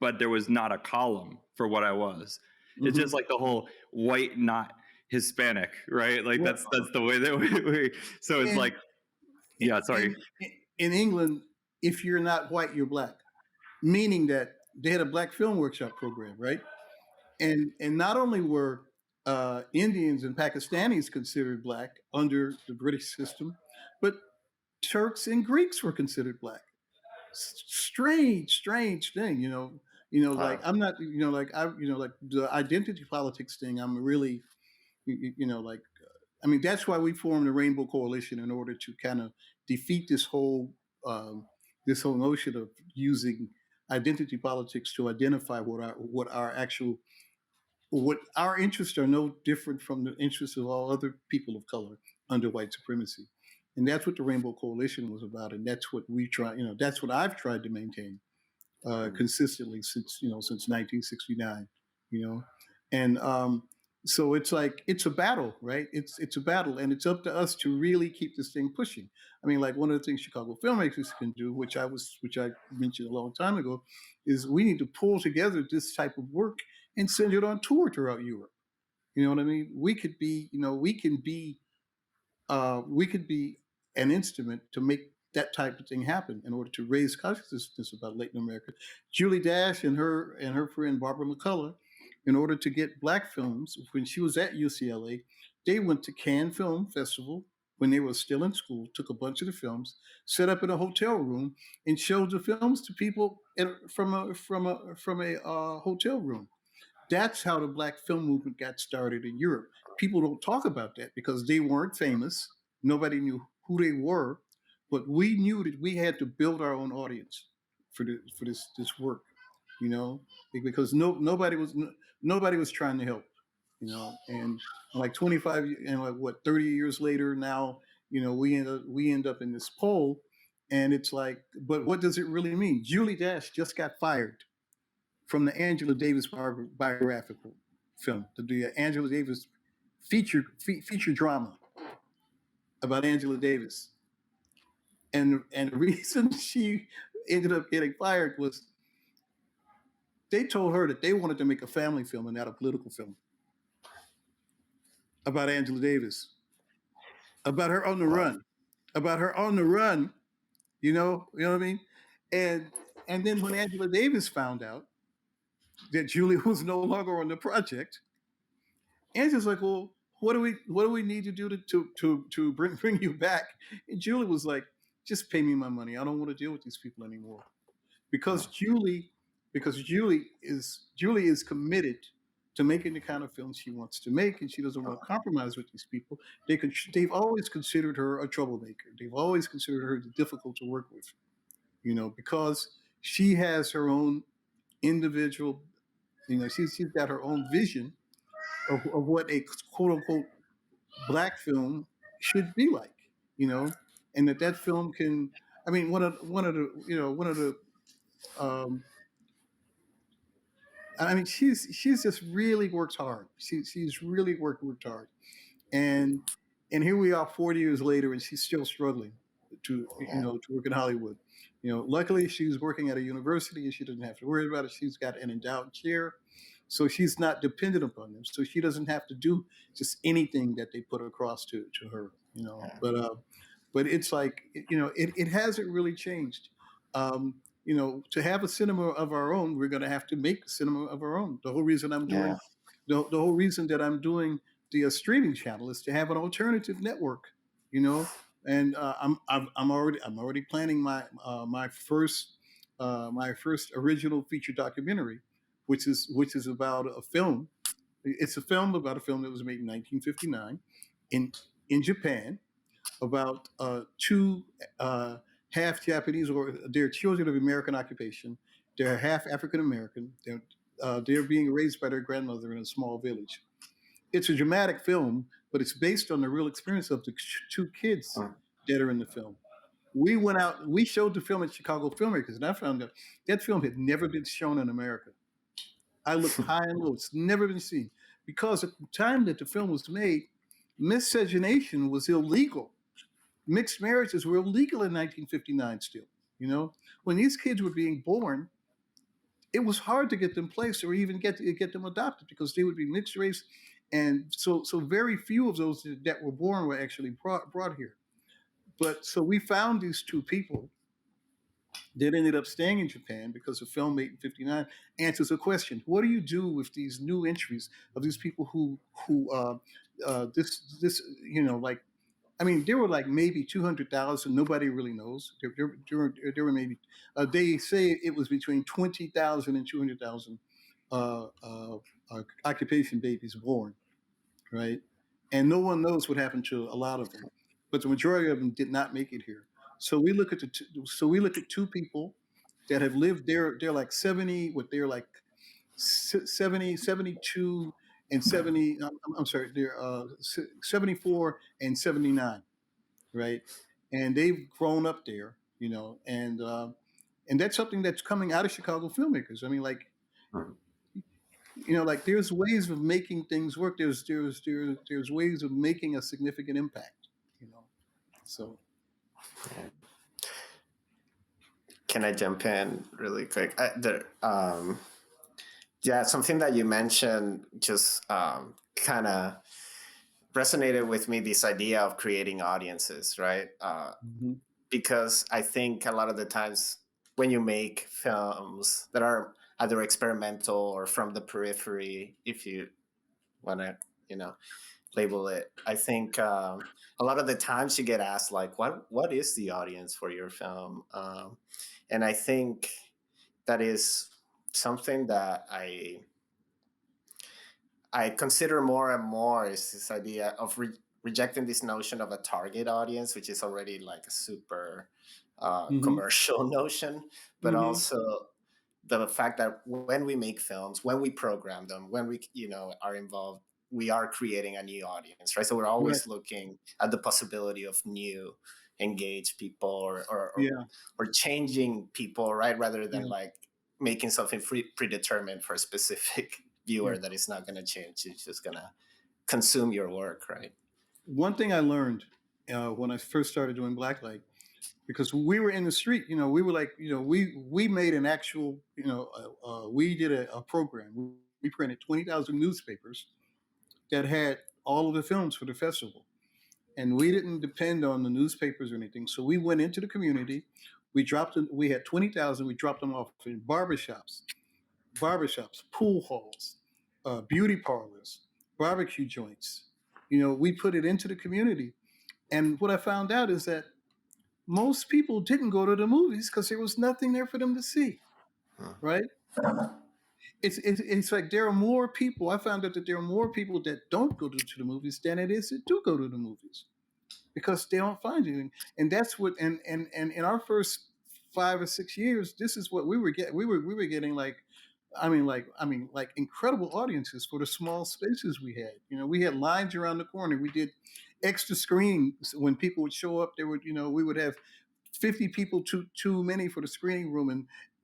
but there was not a column for what I was. It's hmm just like the whole white, not Hispanic, right? Like well, that's the way that we so it's and like, yeah, sorry. in England, if you're not white, you're black, meaning that they had a black film workshop program, right? And not only were Indians and Pakistanis considered black under the British system, but Turks and Greeks were considered black. strange thing, like Wow. I'm not, like the identity politics thing. I'm really, like, I mean, that's why we formed the Rainbow Coalition in order to kind of defeat um, this whole notion of using identity politics to identify what our interests are no different from the interests of all other people of color under white supremacy. And that's what the Rainbow Coalition was about. And that's what that's what I've tried to maintain Mm. consistently since 1969. You know, and so it's like it's a battle, right? It's a battle, and it's up to us to really keep this thing pushing. I mean, like one of the things Chicago filmmakers can do, which I mentioned a long time ago, is we need to pull together this type of work and send it on tour throughout Europe. You know what I mean? We could be an instrument to make that type of thing happen in order to raise consciousness about Latin America. Julie Dash and her friend Barbara McCullough, in order to get black films, when she was at UCLA, they went to Cannes Film Festival when they were still in school, took a bunch of the films, set up in a hotel room, and showed the films to people from a hotel room. That's how the black film movement got started in Europe. People don't talk about that because they weren't famous. Nobody knew who they were, but we knew that we had to build our own audience for this work, you know, because nobody was trying to help, and like 25 and like what 30 years later now, we end up in this poll, and it's like, but what does it really mean? Julie Dash just got fired from the Angela Davis biographical film, the Angela Davis feature drama about Angela Davis, and the reason she ended up getting fired was they told her that they wanted to make a family film and not a political film about Angela Davis, about her on the Wow. run, about her on the run. You know what I mean? And and then when Angela Davis found out that Julie was no longer on the project, Angela's like, well, what do we need to do to bring you back? And Julie was like, just pay me my money. I don't want to deal with these people anymore. Because Mm. Julie because Julie is committed to making the kind of films she wants to make, and she doesn't want to compromise with these people. They've always considered her a troublemaker. They've always considered her difficult to work with, because she has her own individual, she's got her own vision of what a quote unquote black film should be like, and that film can. I mean, one of the. Um, I mean, she's just really worked hard. She's really worked hard, and and here we are 40 years later, and she's still struggling Yeah. to work in Hollywood. Luckily she's working at a university and she doesn't have to worry about it. She's got an endowed chair, so she's not dependent upon them. So she doesn't have to do just anything that they put across to her. Yeah. But it's like, it hasn't really changed. To have a cinema of our own, we're going to have to make cinema of our own. Yeah. The whole reason that I'm doing the streaming channel is to have an alternative network, you know. And I'm already planning my first original feature documentary, which is about a film. It's a film about a film that was made in 1959 in in Japan about two half Japanese, or they're children of American occupation. They're half African American. They're being raised by their grandmother in a small village. It's a dramatic film, but it's based on the real experience of the two kids Mm. that are in the film. We went out, we showed the film at Chicago Filmmakers, and I found out that film had never been shown in America. I looked high and low; it's never been seen because at the time that the film was made, miscegenation was illegal. Mixed marriages were illegal in 1959 still. When these kids were being born, it was hard to get them placed or even get them adopted because they would be mixed race, and so very few of those that were born were actually brought here. But so we found these two people that ended up staying in Japan because the film made in '59 answers a question: what do you do with these new entries of these people who this like I mean, there were like maybe 200,000. Nobody really knows. There were maybe, they say it was between 20,000 and 200,000 occupation babies born, right? And no one knows what happened to a lot of them, but the majority of them did not make it here. So we look at so we look at two people that have lived there. They're like 70, what they're like 70, 72 and 70. I'm sorry, they're 74 and 79, right? And they've grown up there, and that's something that's coming out of Chicago filmmakers. I mean, like, like there's ways of making things work. There's ways of making a significant impact, So Can I jump in really quick? Yeah, something that you mentioned just kind of resonated with me, this idea of creating audiences, right? Because I think a lot of the times when you make films that are either experimental or from the periphery, if you want to, label it, I think a lot of the times you get asked like, what is the audience for your film? And I think that is something that I consider more and more is this idea of rejecting this notion of a target audience, which is already like a super commercial notion, but also the fact that when we make films, when we program them, when we are involved, we are creating a new audience, right? So we're always looking at the possibility of new engaged people or changing people, right? Rather than like making something predetermined for a specific viewer that is not going to change. It's just going to consume your work, right? One thing I learned when I first started doing Blacklight, because we were in the street, we were like, we made an actual, we did a program. We printed 20,000 newspapers that had all of the films for the festival. And we didn't depend on the newspapers or anything. So we went into the community. We had 20,000. We dropped them off in barbershops, pool halls, beauty parlors, barbecue joints. We put it into the community. And what I found out is that most people didn't go to the movies because there was nothing there for them to see, right? It's like there are more people. I found out that there are more people that don't go to the movies than it is that do go to the movies because they don't find anything. And that's what. And in our first 5 or 6 years, this is what we were getting. We were getting like incredible audiences for the small spaces we had. We had lines around the corner. We did extra screenings when people would show up. We would have 50 people too many for the screening room,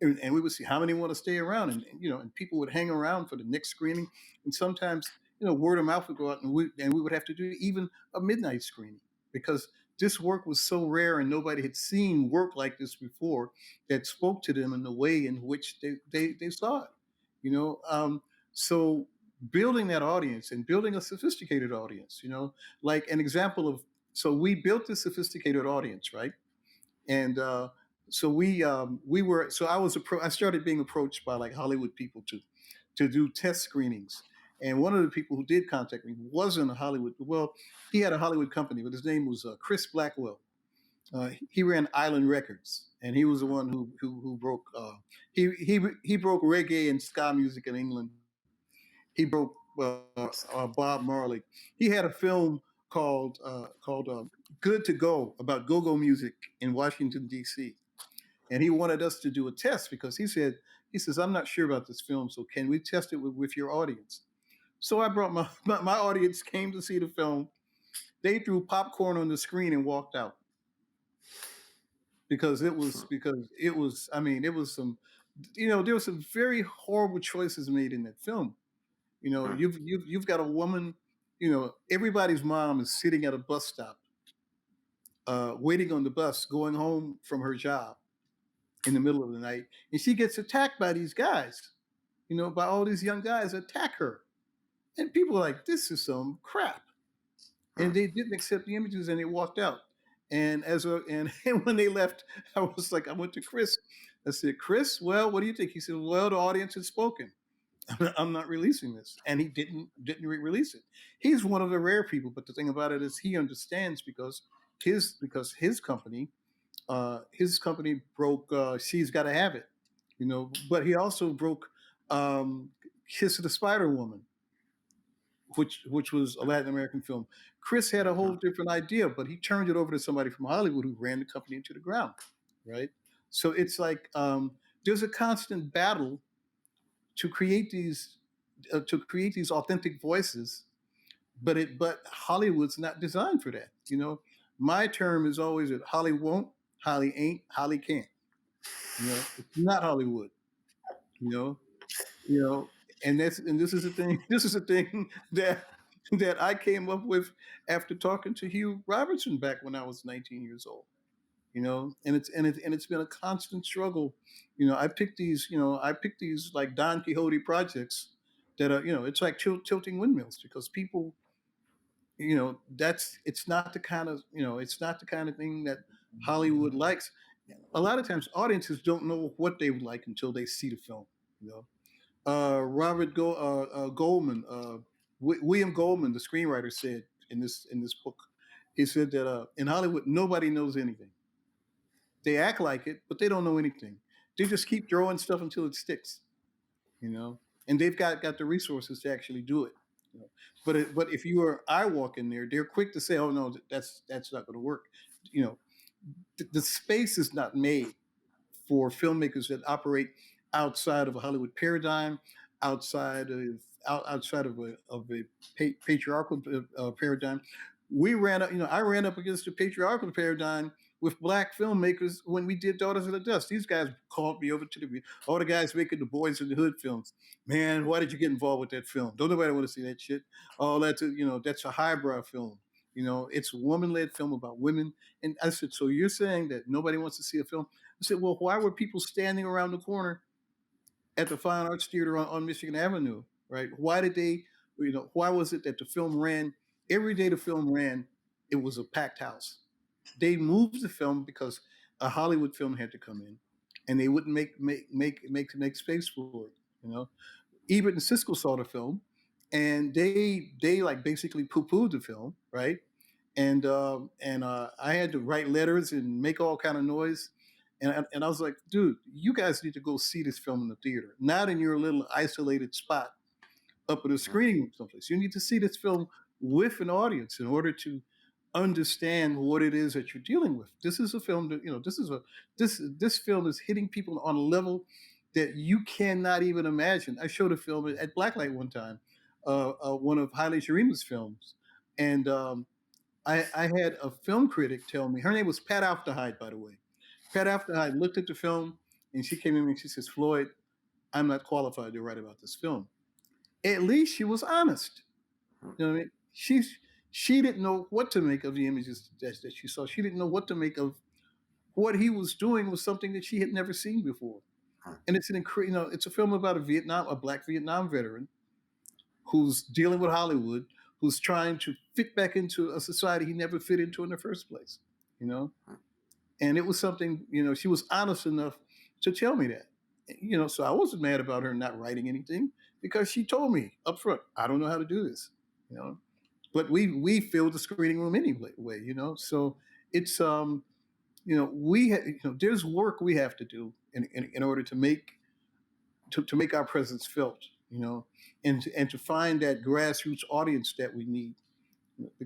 and we would see how many want to stay around, and people would hang around for the next screening, and sometimes word of mouth would go out, and we would have to do even a midnight screening because this work was so rare and nobody had seen work like this before that spoke to them in the way in which they saw it. So building that audience and building a sophisticated audience, like an example of, so we built this sophisticated audience, right? And I started being approached by like Hollywood people to do test screenings. And one of the people who did contact me wasn't a Hollywood. Well, he had a Hollywood company, but his name was Chris Blackwell. He ran Island Records, and he was the one who broke. He broke reggae and ska music in England. He broke Bob Marley. He had a film called Good to Go about go-go music in Washington D.C. And he wanted us to do a test because he says I'm not sure about this film, so can we test it with your audience? So I brought my audience came to see the film. They threw popcorn on the screen and walked out because it was I mean it was some there were some very horrible choices made in that film. You've got a woman, everybody's mom is sitting at a bus stop, waiting on the bus, going home from her job in the middle of the night, and she gets attacked by these guys, by all these young guys that attack her. And people are like, this is some crap. And they didn't accept the images and they walked out. And and when they left, I was like, I went to Chris. I said, Chris, well, what do you think? He said, well, the audience has spoken. I'm not releasing this, and he didn't release it. He's one of the rare people, but the thing about it is he understands because his company broke She's Gotta Have It, but he also broke Kiss of the Spider Woman, which was a Latin American film. Chris had a whole different idea, but he turned it over to somebody from Hollywood who ran the company into the ground, right? So it's like there's a constant battle to create these authentic voices, but Hollywood's not designed for that. My term is always that Holly won't, Holly ain't, Holly can't. It's not Hollywood. You know, you know, and this is the thing. This is the thing that I came up with after talking to Hugh Robertson back when I was 19 years old. And it's been a constant struggle. I picked these like Don Quixote projects that are, it's like tilting windmills because people, it's not the kind of, it's not the kind of thing that Hollywood likes. A lot of times audiences don't know what they would like until they see the film. You know, Goldman, William Goldman, the screenwriter, said in this book, he said that in Hollywood nobody knows anything. They act like it, but they don't know anything. They just keep throwing stuff until it sticks, and they've got the resources to actually do it. But if you or I walk in there, they're quick to say, "Oh no, that's not going to work." You know, the space is not made for filmmakers that operate outside of a Hollywood paradigm, outside of outside of a patriarchal paradigm. I ran up against the patriarchal paradigm with black filmmakers when we did Daughters of the Dust. These guys called me over to all the guys making the Boys in the Hood films. Man, why did you get involved with that film? Don't nobody want to see that shit. Oh, that's a highbrow film. It's a woman-led film about women. And I said, so you're saying that nobody wants to see a film? I said, well, why were people standing around the corner at the Fine Arts Theater on Michigan Avenue, right? Why did they, why was it that the film ran, every day the film ran, it was a packed house? They moved the film because a Hollywood film had to come in and they wouldn't make space for it, Ebert and Siskel saw the film and they like basically poo-pooed the film, right? And I had to write letters and make all kind of noise. And I was like, dude, you guys need to go see this film in the theater, not in your little isolated spot up at a screening room someplace. You need to see this film with an audience in order to understand what it is that you're dealing with. This is a film that, this film is hitting people on a level that you cannot even imagine. I showed a film at Blacklight one time, one of Haile Sharima's films. And I had a film critic tell me, her name was Pat Aufderheide, by the way. Pat Aufderheide looked at the film and she came to me and she says, Floyd, I'm not qualified to write about this film. At least she was honest. You know what I mean? She didn't know what to make of the images that she saw. She didn't know what to make of what he was doing was something that she had never seen before. And it's it's a film about a black Vietnam veteran who's dealing with Hollywood, who's trying to fit back into a society he never fit into in the first place, And it was something, she was honest enough to tell me that. So I wasn't mad about her not writing anything because she told me up front, I don't know how to do this, But we filled the screening room anyway, So it's there's work we have to do in order to make our presence felt, and to find that grassroots audience that we need.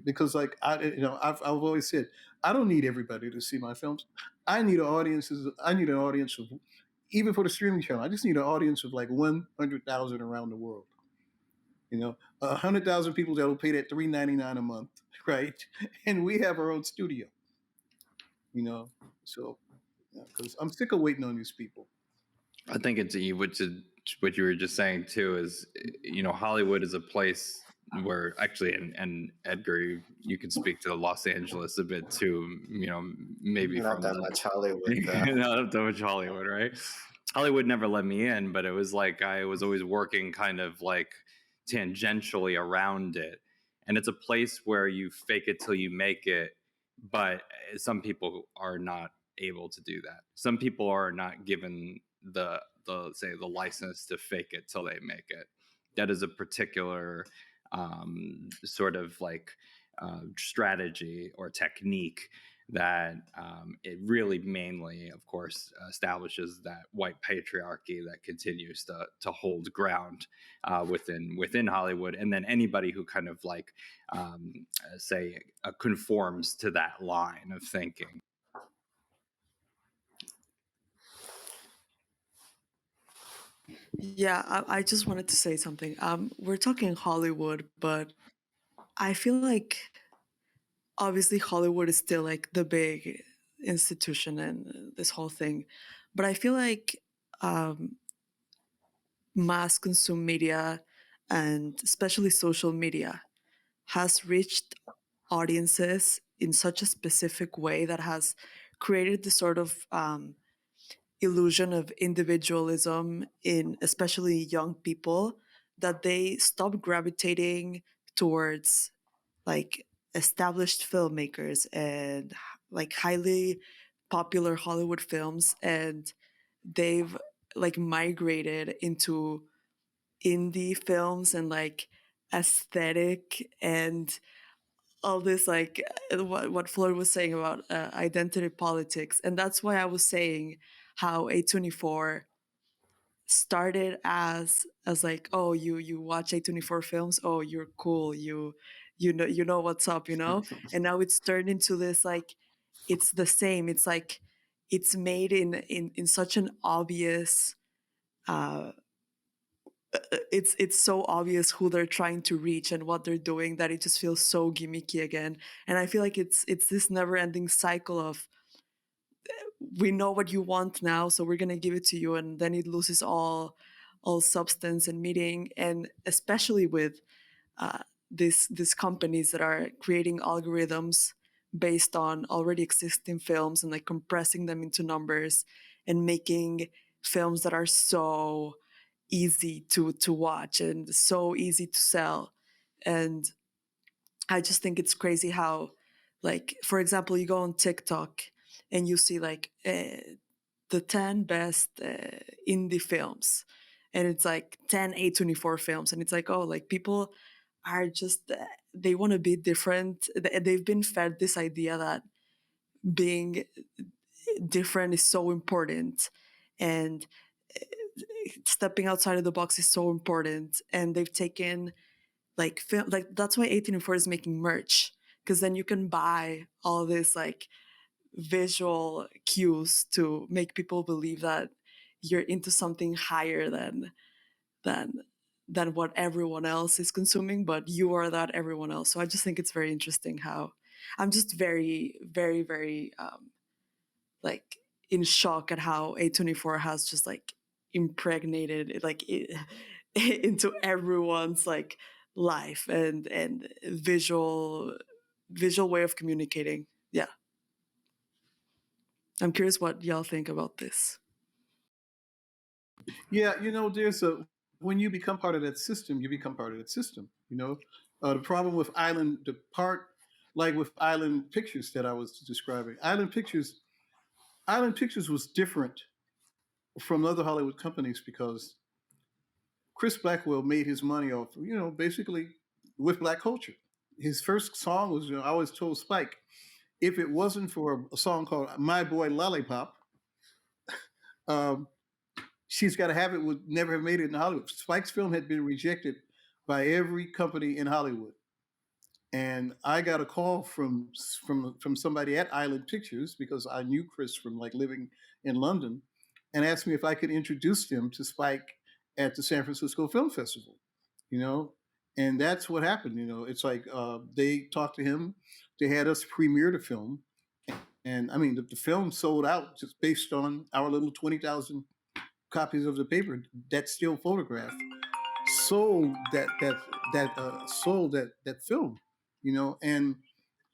Because like I've always said, I don't need everybody to see my films. I need an audience of, even for the streaming channel, I just need an audience of like 100,000 around the world. 100,000 people that will pay that $3.99 a month, right? And we have our own studio. So because I'm sick of waiting on these people. I think it's what you were just saying too is, Hollywood is a place where actually, and Edgar, you can speak to Los Angeles a bit too, maybe Not from that much Hollywood. not that much Hollywood, right? Hollywood never let me in, but it was like I was always working kind of like tangentially around it. And it's a place where you fake it till you make it, but some people are not able to do that. Some people are not given the the license to fake it till they make it. That is a particular sort of like strategy or technique that it really mainly, of course, establishes that white patriarchy that continues to hold ground within Hollywood, and then anybody who kind of like say conforms to that line of thinking. Yeah, I just wanted to say something. We're talking Hollywood, but I feel like obviously Hollywood is still like the big institution and this whole thing, but I feel like um, mass consume media and especially social media has reached audiences in such a specific way that has created this sort of illusion of individualism in especially young people, that they stop gravitating towards like established filmmakers and like highly popular Hollywood films, and they've like migrated into indie films and like aesthetic and all this like what Floyd was saying about identity politics. And that's why I was saying how A24 started as like, oh, you watch A24 films, oh, you're cool, you know what's up, you know. And now it's turned into this like, it's the same, it's like it's made in such an obvious uh it's so obvious who they're trying to reach and what they're doing that it just feels so gimmicky again. And I feel like it's this never ending cycle of, we know what you want now, so we're gonna give it to you, and then it loses all substance and meaning. And especially with uh, these companies that are creating algorithms based on already existing films and like compressing them into numbers and making films that are so easy to watch and so easy to sell. And I just think it's crazy how, like, for example, you go on TikTok and you see like the 10 best indie films, and it's like 10 A24 films, and it's like, oh, like people are just they want to be different. They've been fed this idea that being different is so important, and stepping outside of the box is so important, and they've taken like film, like that's why 1804 is making merch, because then you can buy all this like visual cues to make people believe that you're into something higher than than what everyone else is consuming, but you are that everyone else. So I just think it's very interesting how I'm just very like in shock at how A24 has just like impregnated like into everyone's like life and visual way of communicating. Yeah, I'm curious what y'all think about this. Yeah, there's a when you become part of that system, you become part of that system. The problem with like with Island Pictures that I was describing, Island Pictures was different from other Hollywood companies because Chris Blackwell made his money off, basically with black culture. His first song was, I always told Spike, if it wasn't for a song called "My Boy Lollipop," um, She's Gotta Have It would never have made it in Hollywood. Spike's film had been rejected by every company in Hollywood. And I got a call from somebody at Island Pictures because I knew Chris from like living in London, and asked me if I could introduce him to Spike at the San Francisco Film Festival. You know, and that's what happened. It's like they talked to him, they had us premiere the film, and I mean the film sold out just based on our little 20,000 copies of the paper, that still photograph sold that film, and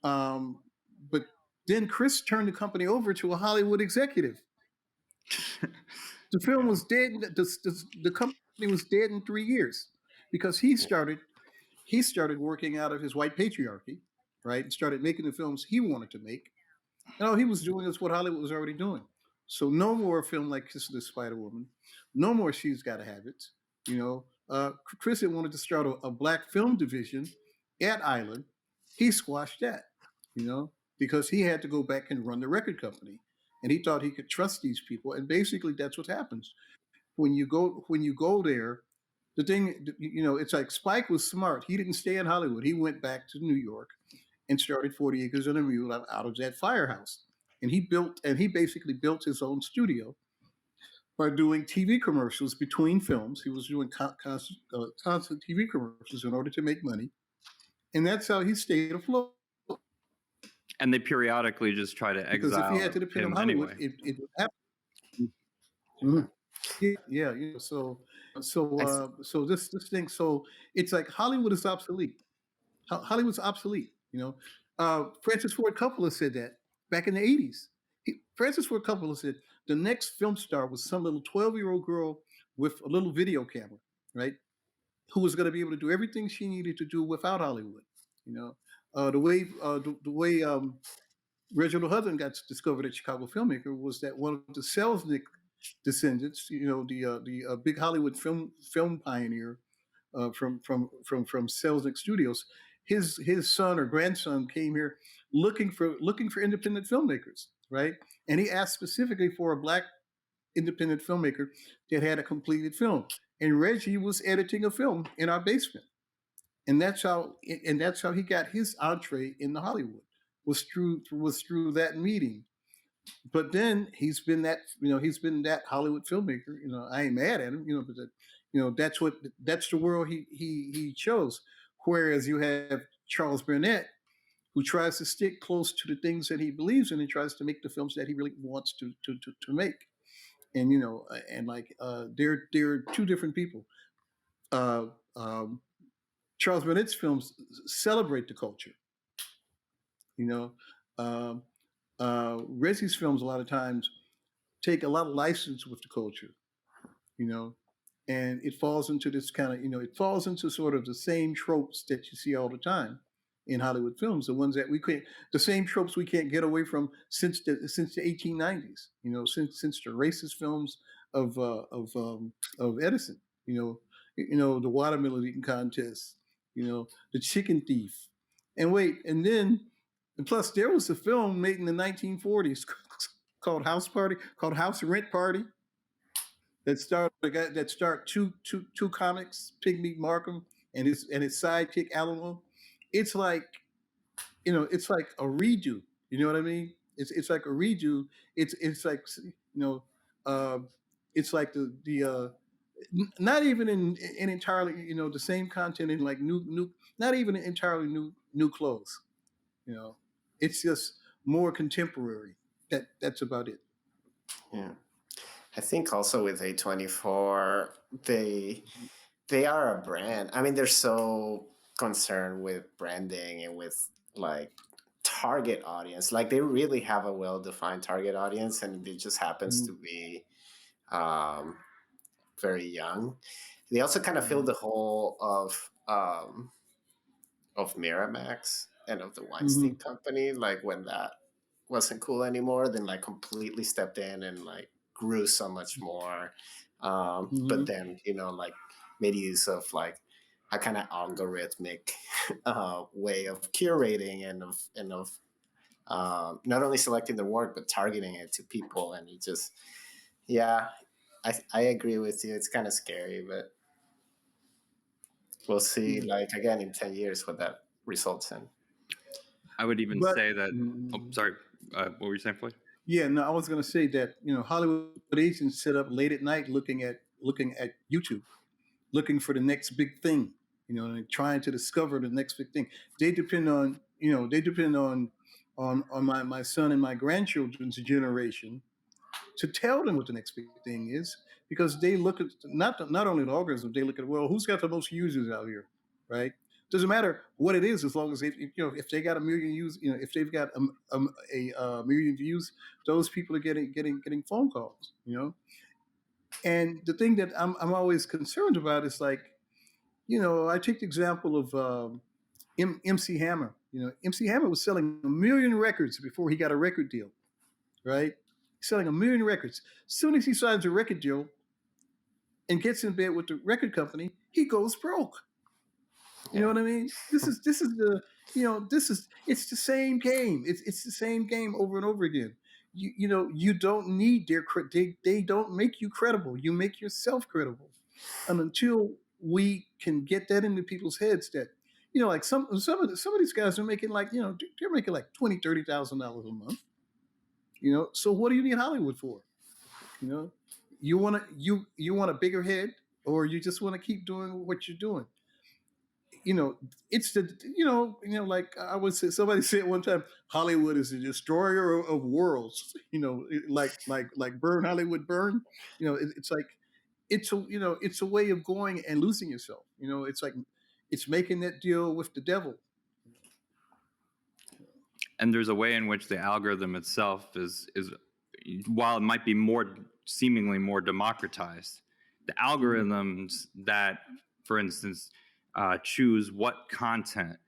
um, but then Chris turned the company over to a Hollywood executive. The film was dead. The company was dead in 3 years because he started working out of his white patriarchy, right, and started making the films he wanted to make. And all he was doing is what Hollywood was already doing. So no more a film like Kiss of the Spider Woman. No more She's Gotta Have It. You know, Chris had wanted to start a black film division at Island. He squashed that, you know, because he had to go back and run the record company, and he thought he could trust these people. And basically, that's what happens when you go there. The thing, you know, it's like Spike was smart. He didn't stay in Hollywood. He went back to New York and started 40 Acres and a Mule out of that firehouse. And he basically built his own studio by doing TV commercials between films. He was doing constant TV commercials in order to make money. And that's how he stayed afloat. And they periodically just try to Because if exile he had to depend on him Hollywood, anyway. it would happen. Mhm. Yeah. You know, so this thing. So it's like Hollywood is obsolete. Hollywood's obsolete. You know, Francis Ford Coppola said that back in the '80s. Francis Ford Coppola said the next film star was some little 12-year-old girl with a little video camera, right? Who was going to be able to do everything she needed to do without Hollywood. You know, the way Reginald Hudlin got discovered at Chicago Filmmaker was that one of the Selznick descendants, you know, the big Hollywood film pioneer from Selznick Studios, his son or grandson came here looking for independent filmmakers, right? And he asked specifically for a black independent filmmaker that had a completed film. And Reggie was editing a film in our basement, and that's how he got his entree into Hollywood was through that meeting. But then he's been that Hollywood filmmaker. You know, I ain't mad at him. You know, but that's the world he chose. Whereas you have Charles Burnett, who tries to stick close to the things that he believes in and tries to make the films that he really wants to make. And you know, and like they're two different people. Uh, um, Charles Burnett's films celebrate the culture. You know, um, Reggie's films a lot of times take a lot of license with the culture, you know, and it falls into this kind of, you know, it falls into sort of the same tropes that you see all the time in Hollywood films, the ones that we can't, the same tropes we can't get away from since the 1890s, you know, since the racist films of of Edison, you know the watermelon eating contest, you know, the chicken thief, and wait, and plus there was a film made in the 1940s called House Rent Party that starred two comics, Pigmeat Markham and his sidekick Alamo. It's like it's like a redo. You know what I mean? It's like a redo. It's like uh, it's like not even in entirely the same content in like new not even entirely new clothes. You know, it's just more contemporary. That's about it. Yeah. I think also with A24, they are a brand. I mean, they're so concerned with branding and with like target audience. Like they really have a well-defined target audience, and it just happens to be um, very young. They also kind of fill the hole of Miramax and of the Mm-hmm. Weinstein Company. Like when that wasn't cool anymore, then like completely stepped in and like grew so much more. Mm-hmm. But then like made use of like a kind of algorithmic way of curating and of not only selecting the work but targeting it to people, and it just yeah, I agree with you. It's kind of scary, but we'll see. Yeah. Like again in 10 years, what that results in. I would even But say that. Oh, sorry. What were you saying, Floyd? yeah, no, I was going to say that Hollywood agents sit up late at night looking at YouTube, looking for the next big thing, and trying to discover the next big thing. They depend on on my son and my grandchildren's generation to tell them what the next big thing is, because they look at not only the algorithm, they look at, well, who's got the most users out here, right? Doesn't matter what it is, as long as if they got a million views, if they've got a million views, those people are getting phone calls, And the thing that I'm always concerned about is like, I take the example of MC Hammer. MC Hammer was selling a million records before he got a record deal, right? selling 1 million records. Soon as he signs a record deal and gets in bed with the record company, he goes broke. You know what I mean? This is the it's the same game. It's the same game over and over again. You don't need they don't make you credible. You make yourself credible. And until we can get that into people's heads that like some of these guys are making like they're making like $20,000-$30,000 a month. So what do you need Hollywood for? You want a bigger head, or you just want to keep doing what you're doing? It's the like I would say, somebody said one time, Hollywood is the destroyer of worlds. Like burn Hollywood, burn. It's like it's a way of going and losing yourself. It's like it's making that deal with the devil. And there's a way in which the algorithm itself is while it might be seemingly more democratized, the algorithms that, for instance, choose what content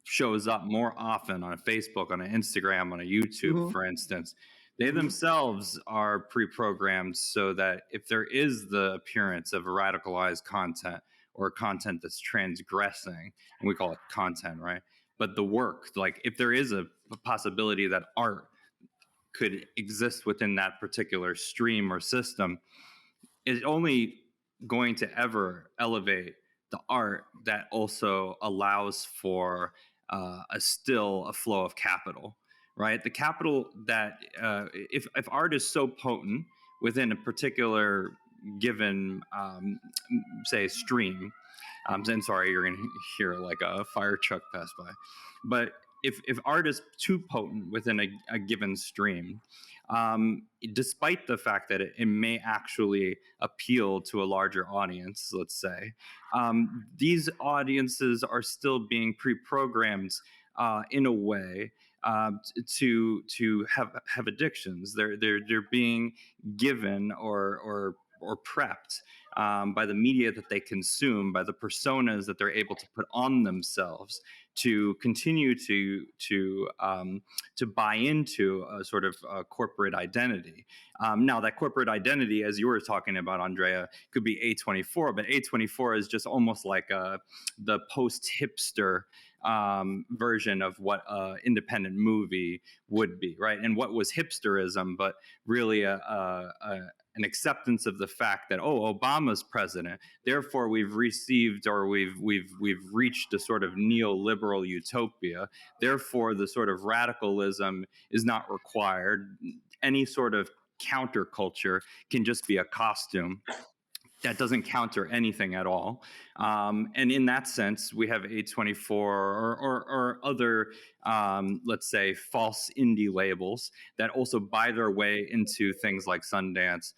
shows up more often on a Facebook, on an Instagram, on a YouTube, for instance, they themselves are pre-programmed so that if there is the appearance of radicalized content or content that's transgressing, and we call it content, right? But the work, like if there is a possibility that art could exist within that particular stream or system, is only going to ever elevate the art that also allows for a flow of capital, right? The capital that if art is so potent within a particular given say stream, and sorry, you're gonna hear like a fire truck pass by, but if art is too potent within a given stream, despite the fact that it may actually appeal to a larger audience, let's say, these audiences are still being pre-programmed in a way to have addictions. They're being given or prepped by the media that they consume, by the personas that they're able to put on themselves, to continue to buy into a sort of corporate identity. Now, that corporate identity, as you were talking about, Andrea, could be A24, but A24 is just almost like the post-hipster version of what an independent movie would be, right? And what was hipsterism, but really an acceptance of the fact that, oh, Obama's president, therefore we've received, or we've reached a sort of neoliberal utopia. Therefore, the sort of radicalism is not required. Any sort of counterculture can just be a costume that doesn't counter anything at all. And in that sense, we have A24 or other, let's say, false indie labels that also buy their way into things like Sundance,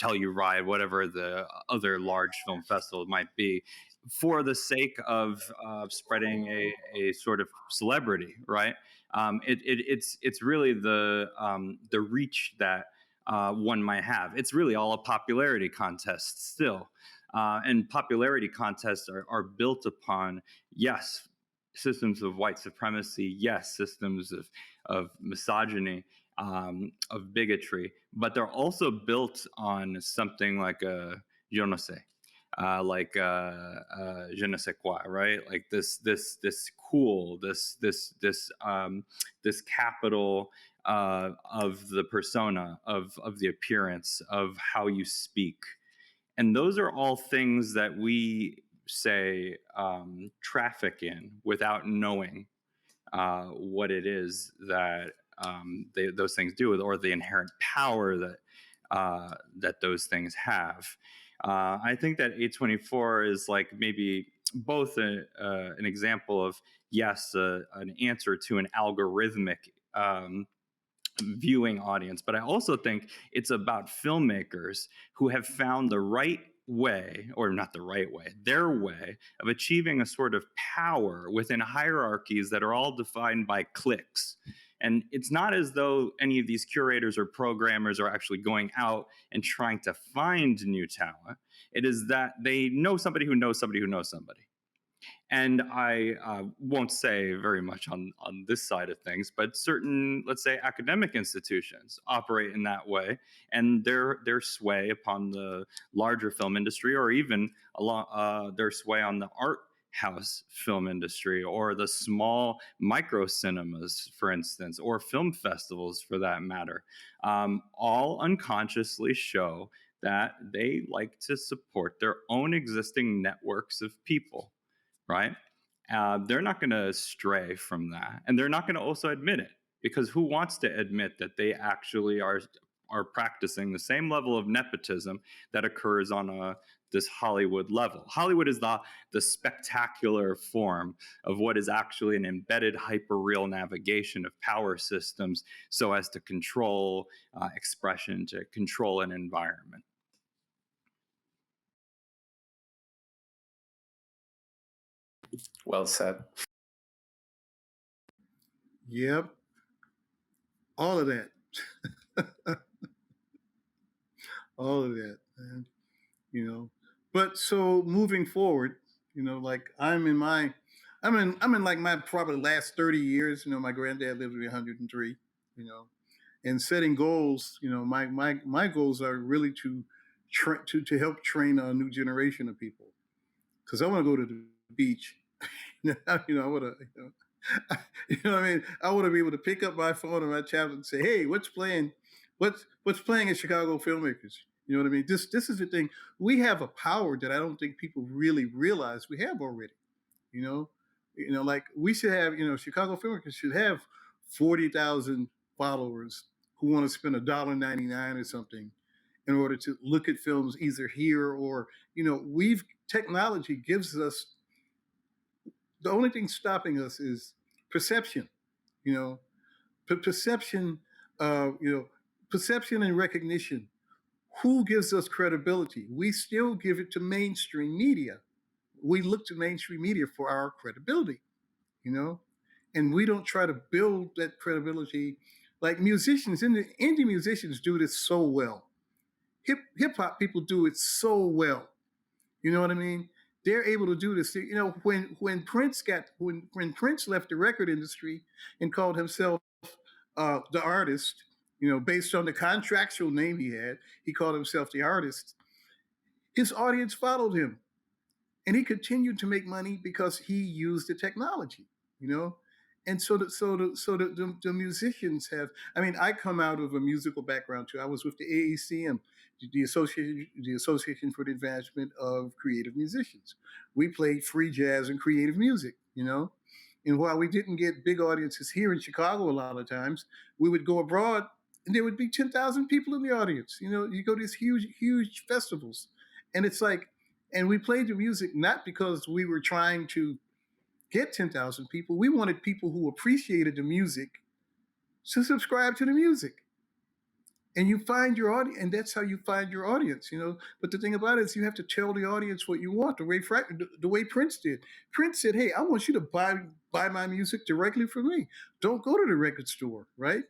Telluride, whatever the other large film festival might be, for the sake of spreading a sort of celebrity, right? It's really the reach that one might have. It's really all a popularity contest still. And popularity contests are built upon, yes, systems of white supremacy, yes, systems of misogyny, of bigotry, but they're also built on something like a je ne sais, je ne sais quoi, right? Like this cool, this capital of the persona, of the appearance, of how you speak. And those are all things that we say traffic in without knowing what it is that those things do, or the inherent power that those things have. I think that A24 is like maybe both an example of, yes, an answer to an algorithmic viewing audience, but I also think it's about filmmakers who have found the right way, or not the right way, their way of achieving a sort of power within hierarchies that are all defined by cliques. And it's not as though any of these curators or programmers are actually going out and trying to find new talent. It is that they know somebody who knows somebody who knows somebody. And I won't say very much on this side of things, but certain, let's say, academic institutions operate in that way, and their sway upon the larger film industry, or even along their sway on the art house film industry, or the small micro cinemas, for instance, or film festivals, for that matter, all unconsciously show that they like to support their own existing networks of people, right? They're not going to stray from that, and they're not going to also admit it, because who wants to admit that they actually are practicing the same level of nepotism that occurs on this Hollywood level? Hollywood is the spectacular form of what is actually an embedded hyperreal navigation of power systems, so as to control expression, to control an environment. Well said. Yep. All of that. All of that. And, but so moving forward, like I'm in like my probably last 30 years. My granddad lived to be 103, and setting goals. My goals are really to help train a new generation of people, because I want to go to the beach. I want to, what I mean? I want to be able to pick up my phone or my tablet and say, "Hey, what's playing? What's playing at Chicago Filmmakers?" You know what I mean? This is the thing. We have a power that I don't think people really realize we have already. You like we should have. Chicago Filmmakers should have 40,000 followers who want to spend $1.99 or something in order to look at films either here or technology gives us. The only thing stopping us is perception. You know, perception. Perception and recognition. Who gives us credibility? We still give it to mainstream media. We look to mainstream media for our credibility. And we don't try to build that credibility. Like musicians, indie musicians do this so well. Hip hop people do it so well. You know what I mean? They're able to do this. When Prince left the record industry and called himself the artist, based on the contractual name he called himself the artist. His audience followed him, and he continued to make money because he used the technology. And so the musicians have. I mean, I come out of a musical background too. I was with the AECM, the Association for the Advancement of Creative Musicians. We played free jazz and creative music. And while we didn't get big audiences here in Chicago a lot of times, we would go abroad and there would be 10,000 people in the audience. You go to these huge festivals, and it's like, and we played the music not because we were trying to get 10,000 people. We wanted people who appreciated the music to subscribe to the music. And you find your audience, and that's how you find your audience, But the thing about it is you have to tell the audience what you want, the way Prince did. Prince said, "Hey, I want you to buy my music directly from me. Don't go to the record store, right?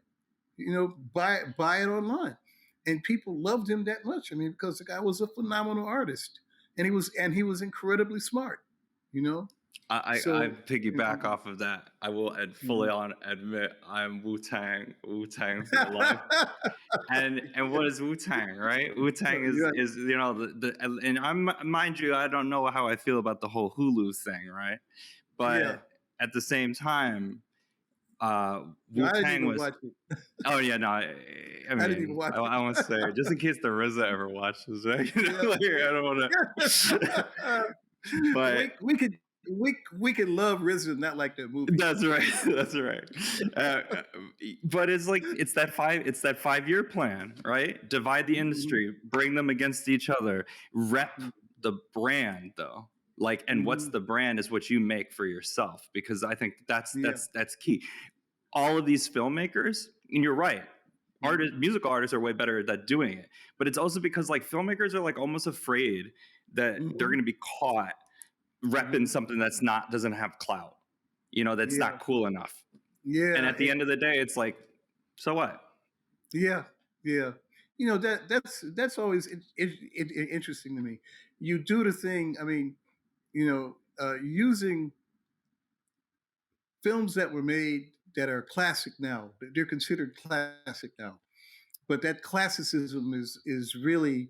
Buy it online." And people loved him that much. I mean, because the guy was a phenomenal artist, and he was incredibly smart, I piggyback off of that. I will fully admit I'm Wu-Tang for life. And what is Wu-Tang, right? Wu-Tang is and I'm, mind you, I don't know how I feel about the whole Hulu thing, right? But at the same time, Wu-Tang was. Oh yeah, no. I didn't even watch it. I want to say, just in case the RZA ever watches, right? I don't want to. But we could love RZA and not like that movie. That's right. That's right. But it's like it's that 5-year plan, right? Divide the industry, bring them against each other, rep the brand though. Like, and what's the brand is what you make for yourself, because I think that's key. All of these filmmakers, and you're right, musical artists are way better at doing it, but it's also because like filmmakers are like almost afraid that they're going to be caught repping something doesn't have clout, that's not cool enough. Yeah. And at the end of the day, it's like, so what? Yeah. That's always interesting to me. You do the thing. I mean, using films that were made that are classic now. They're considered classic now, but that classicism is really,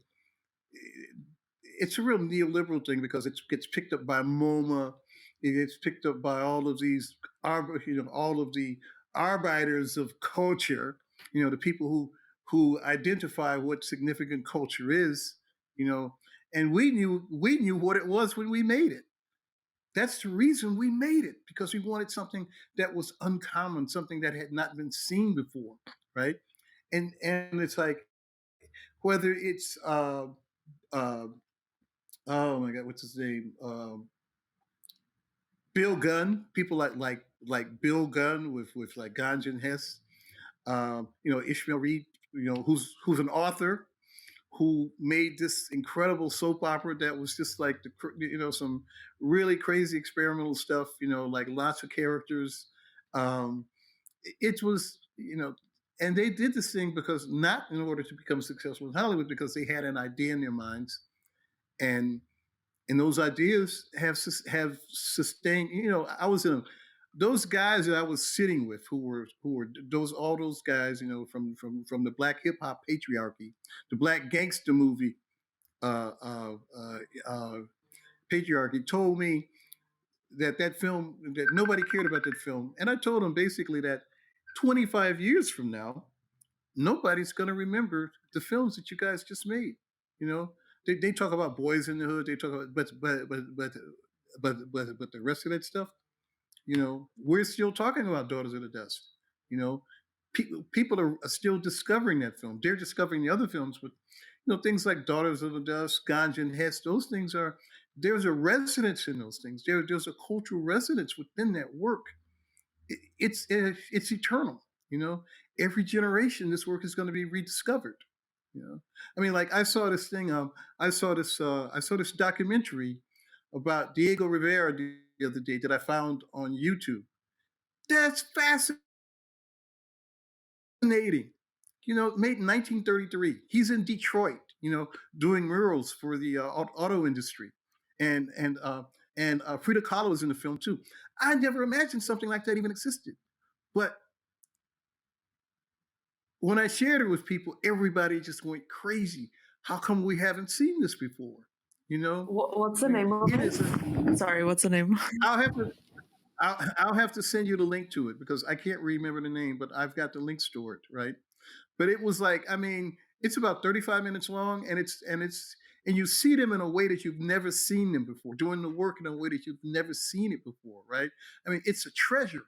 it's a real neoliberal thing because it gets picked up by MoMA, it gets picked up by all of these, all of the arbiters of culture, the people who identify what significant culture is, you know, and we knew what it was when we made it. That's the reason we made it, because we wanted something that was uncommon, something that had not been seen before, right? And it's like, whether it's uh, oh my God, what's his name? Bill Gunn, people like Bill Gunn with like Ganja and Hess. Ishmael Reed, who's an author who made this incredible soap opera that was just like some really crazy experimental stuff. Like lots of characters. Um, it was and they did this thing because, not in order to become successful in Hollywood, because they had an idea in their minds, and those ideas have sustained. I was in those guys that I was sitting with, who were all those guys, from the black hip hop patriarchy, the black gangster movie uh, uh, uh, uh, patriarchy, told me that film, that nobody cared about that film, and I told them basically that 25 years from now, nobody's going to remember the films that you guys just made. You know, they talk about Boys in the Hood. They talk about, but the rest of that stuff, we're still talking about Daughters of the Dust. You know, people are still discovering that film. They're discovering the other films, but things like Daughters of the Dust, Ganja and Hess. Those things are, there's a resonance in those things. There's a cultural resonance within that work. It's eternal. Every generation, this work is going to be rediscovered. I mean, like, I saw this thing. I saw this documentary about Diego Rivera the other day that I found on YouTube. That's fascinating. Made in 1933. He's in Detroit. Doing murals for the auto industry, and Frida Kahlo is in the film too. I never imagined something like that even existed. But when I shared it with people, everybody just went crazy. How come we haven't seen this before? What's the name of it? Sorry, what's the name? I'll have to I'll have to send you the link to it, because I can't remember the name, but I've got the link stored, right? But it was like, I mean, it's about 35 minutes long, and you see them in a way that you've never seen them before, doing the work in a way that you've never seen it before, right? I mean, it's a treasure.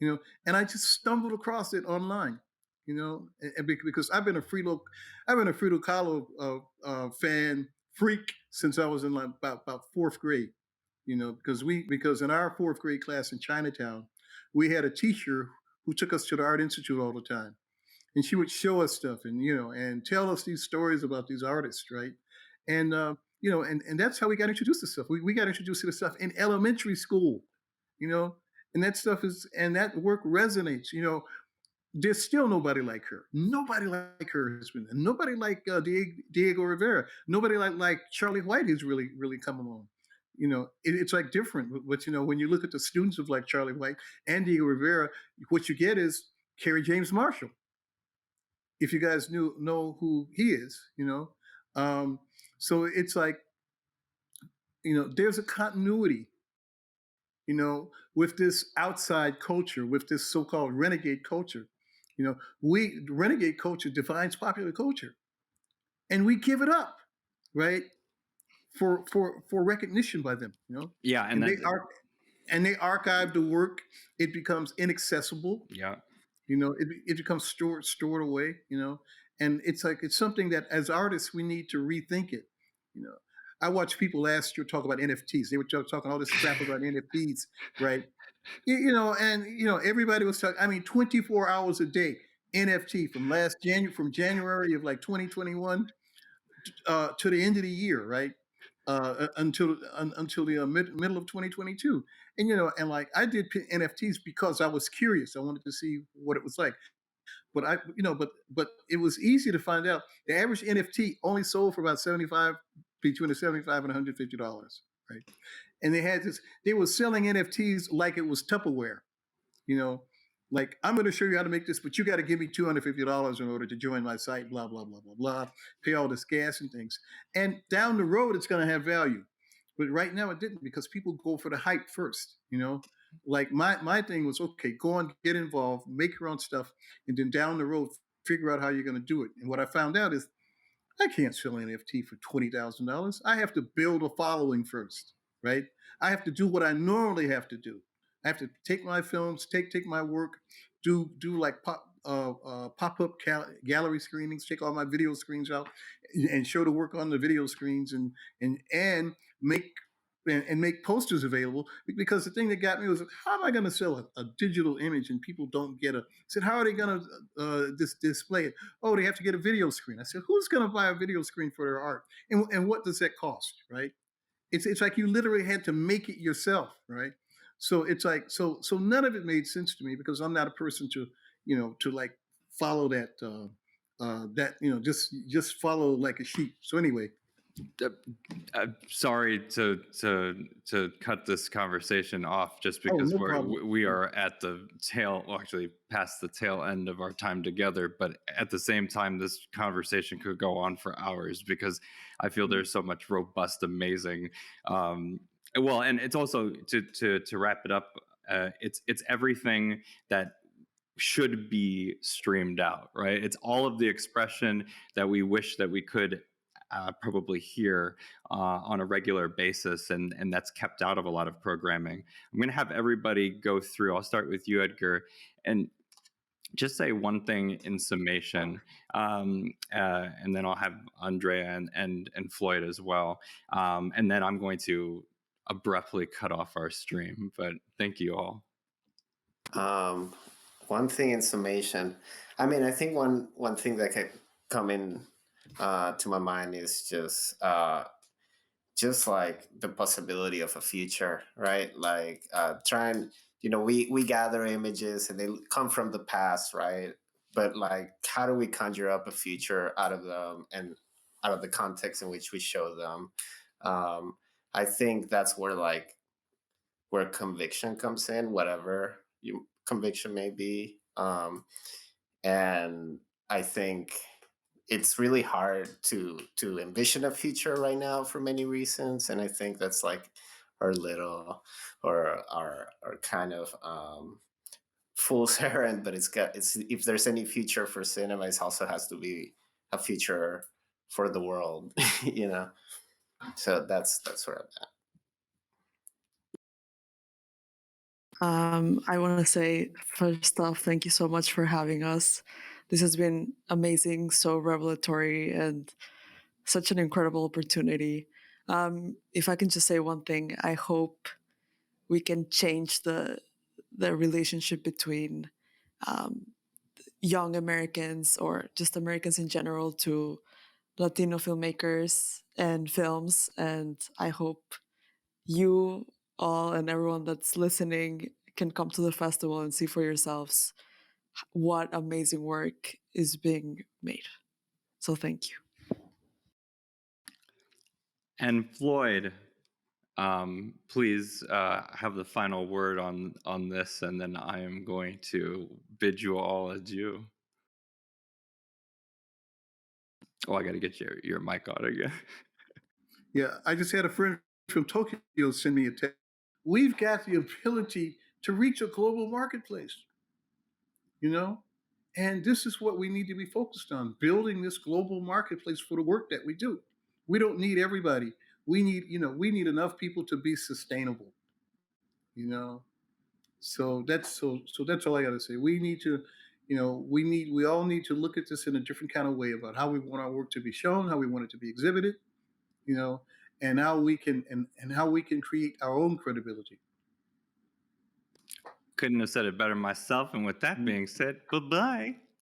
And I just stumbled across it online, and because I've been a Frida Kahlo fan freak since I was in like about fourth grade, because in our fourth grade class in Chinatown, we had a teacher who took us to the Art Institute all the time, and she would show us stuff, and tell us these stories about these artists, right? And and that's how we got introduced to stuff. We got introduced to the stuff in elementary school, you know, and that work resonates. There's still nobody like her. Nobody like her has been. Nobody like Diego Rivera. Nobody like Charlie White, who's really come along. It's like different. But when you look at the students of like Charlie White and Diego Rivera, what you get is Kerry James Marshall. If you guys know who he is, so it's like, there's a continuity, with this outside culture, with this so-called renegade culture. Renegade culture defines popular culture, and we give it up, right, for recognition by them. Yeah, and they archive the work. It becomes inaccessible. Yeah. It becomes stored away. And it's like, it's something that as artists we need to rethink it. I watched people last year talk about NFTs. They were talking all this crap about NFTs, right? Everybody was talking. I mean, 24 hours a day NFT from January of like 2021 to the end of the year, right? Until the middle of 2022. And like, I did NFTs because I was curious. I wanted to see what it was like. But it was easy to find out. The average NFT only sold for about between the $75 and $150, right? and they were selling NFTs like it was Tupperware, you know, like, I'm going to show you how to make this, but you got to give me $250 in order to join my site, blah, blah, blah, blah, blah, pay all this gas and things. And down the road, it's going to have value. But right now it didn't, because people go for the hype first, you know? Like, my thing was, okay, go on, get involved, make your own stuff, and then down the road, figure out how you're going to do it. And what I found out is I can't sell an NFT for $20,000. I have to build a following first, right? I have to do what I normally have to do. I have to take my films, take my work, do like pop up gallery screenings, take all my video screens out, and show the work on the video screens, and make and make posters available. Because the thing that got me was, how am I going to sell a digital image and people don't get a? I said, how are they going to display it? Oh, they have to get a video screen. I said, who's going to buy a video screen for their art? And what does that cost, right? It's like you literally had to make it yourself, right? So it's like, so none of it made sense to me, because I'm not a person to, to like follow that just follow like a sheep. So anyway, sorry to cut this conversation off, just because we are at the tail, well, actually past the tail end of our time together. But at the same time, this conversation could go on for hours, because I feel there's so much robust, amazing. Well, and it's also to wrap it up. It's everything that should be streamed out, right? It's all of the expression that we wish that we could probably hear on a regular basis, and that's kept out of a lot of programming. I'm going to have everybody go through. I'll start with you, Edgar, and just say one thing in summation, and then I'll have Andrea and Floyd as well, and then I'm going to abruptly cut off our stream. But thank you all. One thing in summation, I mean, I think one thing that could come in to my mind is just like the possibility of a future, right? Like trying, we gather images and they come from the past, right? But like, how do we conjure up a future out of them and out of the context in which we show them? I think that's where conviction comes in, whatever conviction may be. And I think it's really hard to envision a future right now for many reasons, and I think that's like our little or our kind of fool's errand. But it's if there's any future for cinema, it also has to be a future for the world, So that's where I'm at. I want to say, first off, thank you so much for having us. This has been amazing, so revelatory, and such an incredible opportunity. If I can just say one thing, I hope we can change the relationship between young Americans, or just Americans in general, to Latino filmmakers and films. And I hope you all and everyone that's listening can come to the festival and see for yourselves what amazing work is being made. So thank you. And Floyd, please have the final word on this, and then I am going to bid you all adieu. Oh, I got to get your mic on again. Yeah, I just had a friend from Tokyo send me a text. We've got the ability to reach a global marketplace, and this is what we need to be focused on, building this global marketplace for the work that we do. We don't need everybody. We need enough people to be sustainable, So that's all I got to say. We need to, we all need to look at this in a different kind of way about how we want our work to be shown, how we want it to be exhibited, and how we can create our own credibility. Couldn't have said it better myself. And with that being said, bye-bye.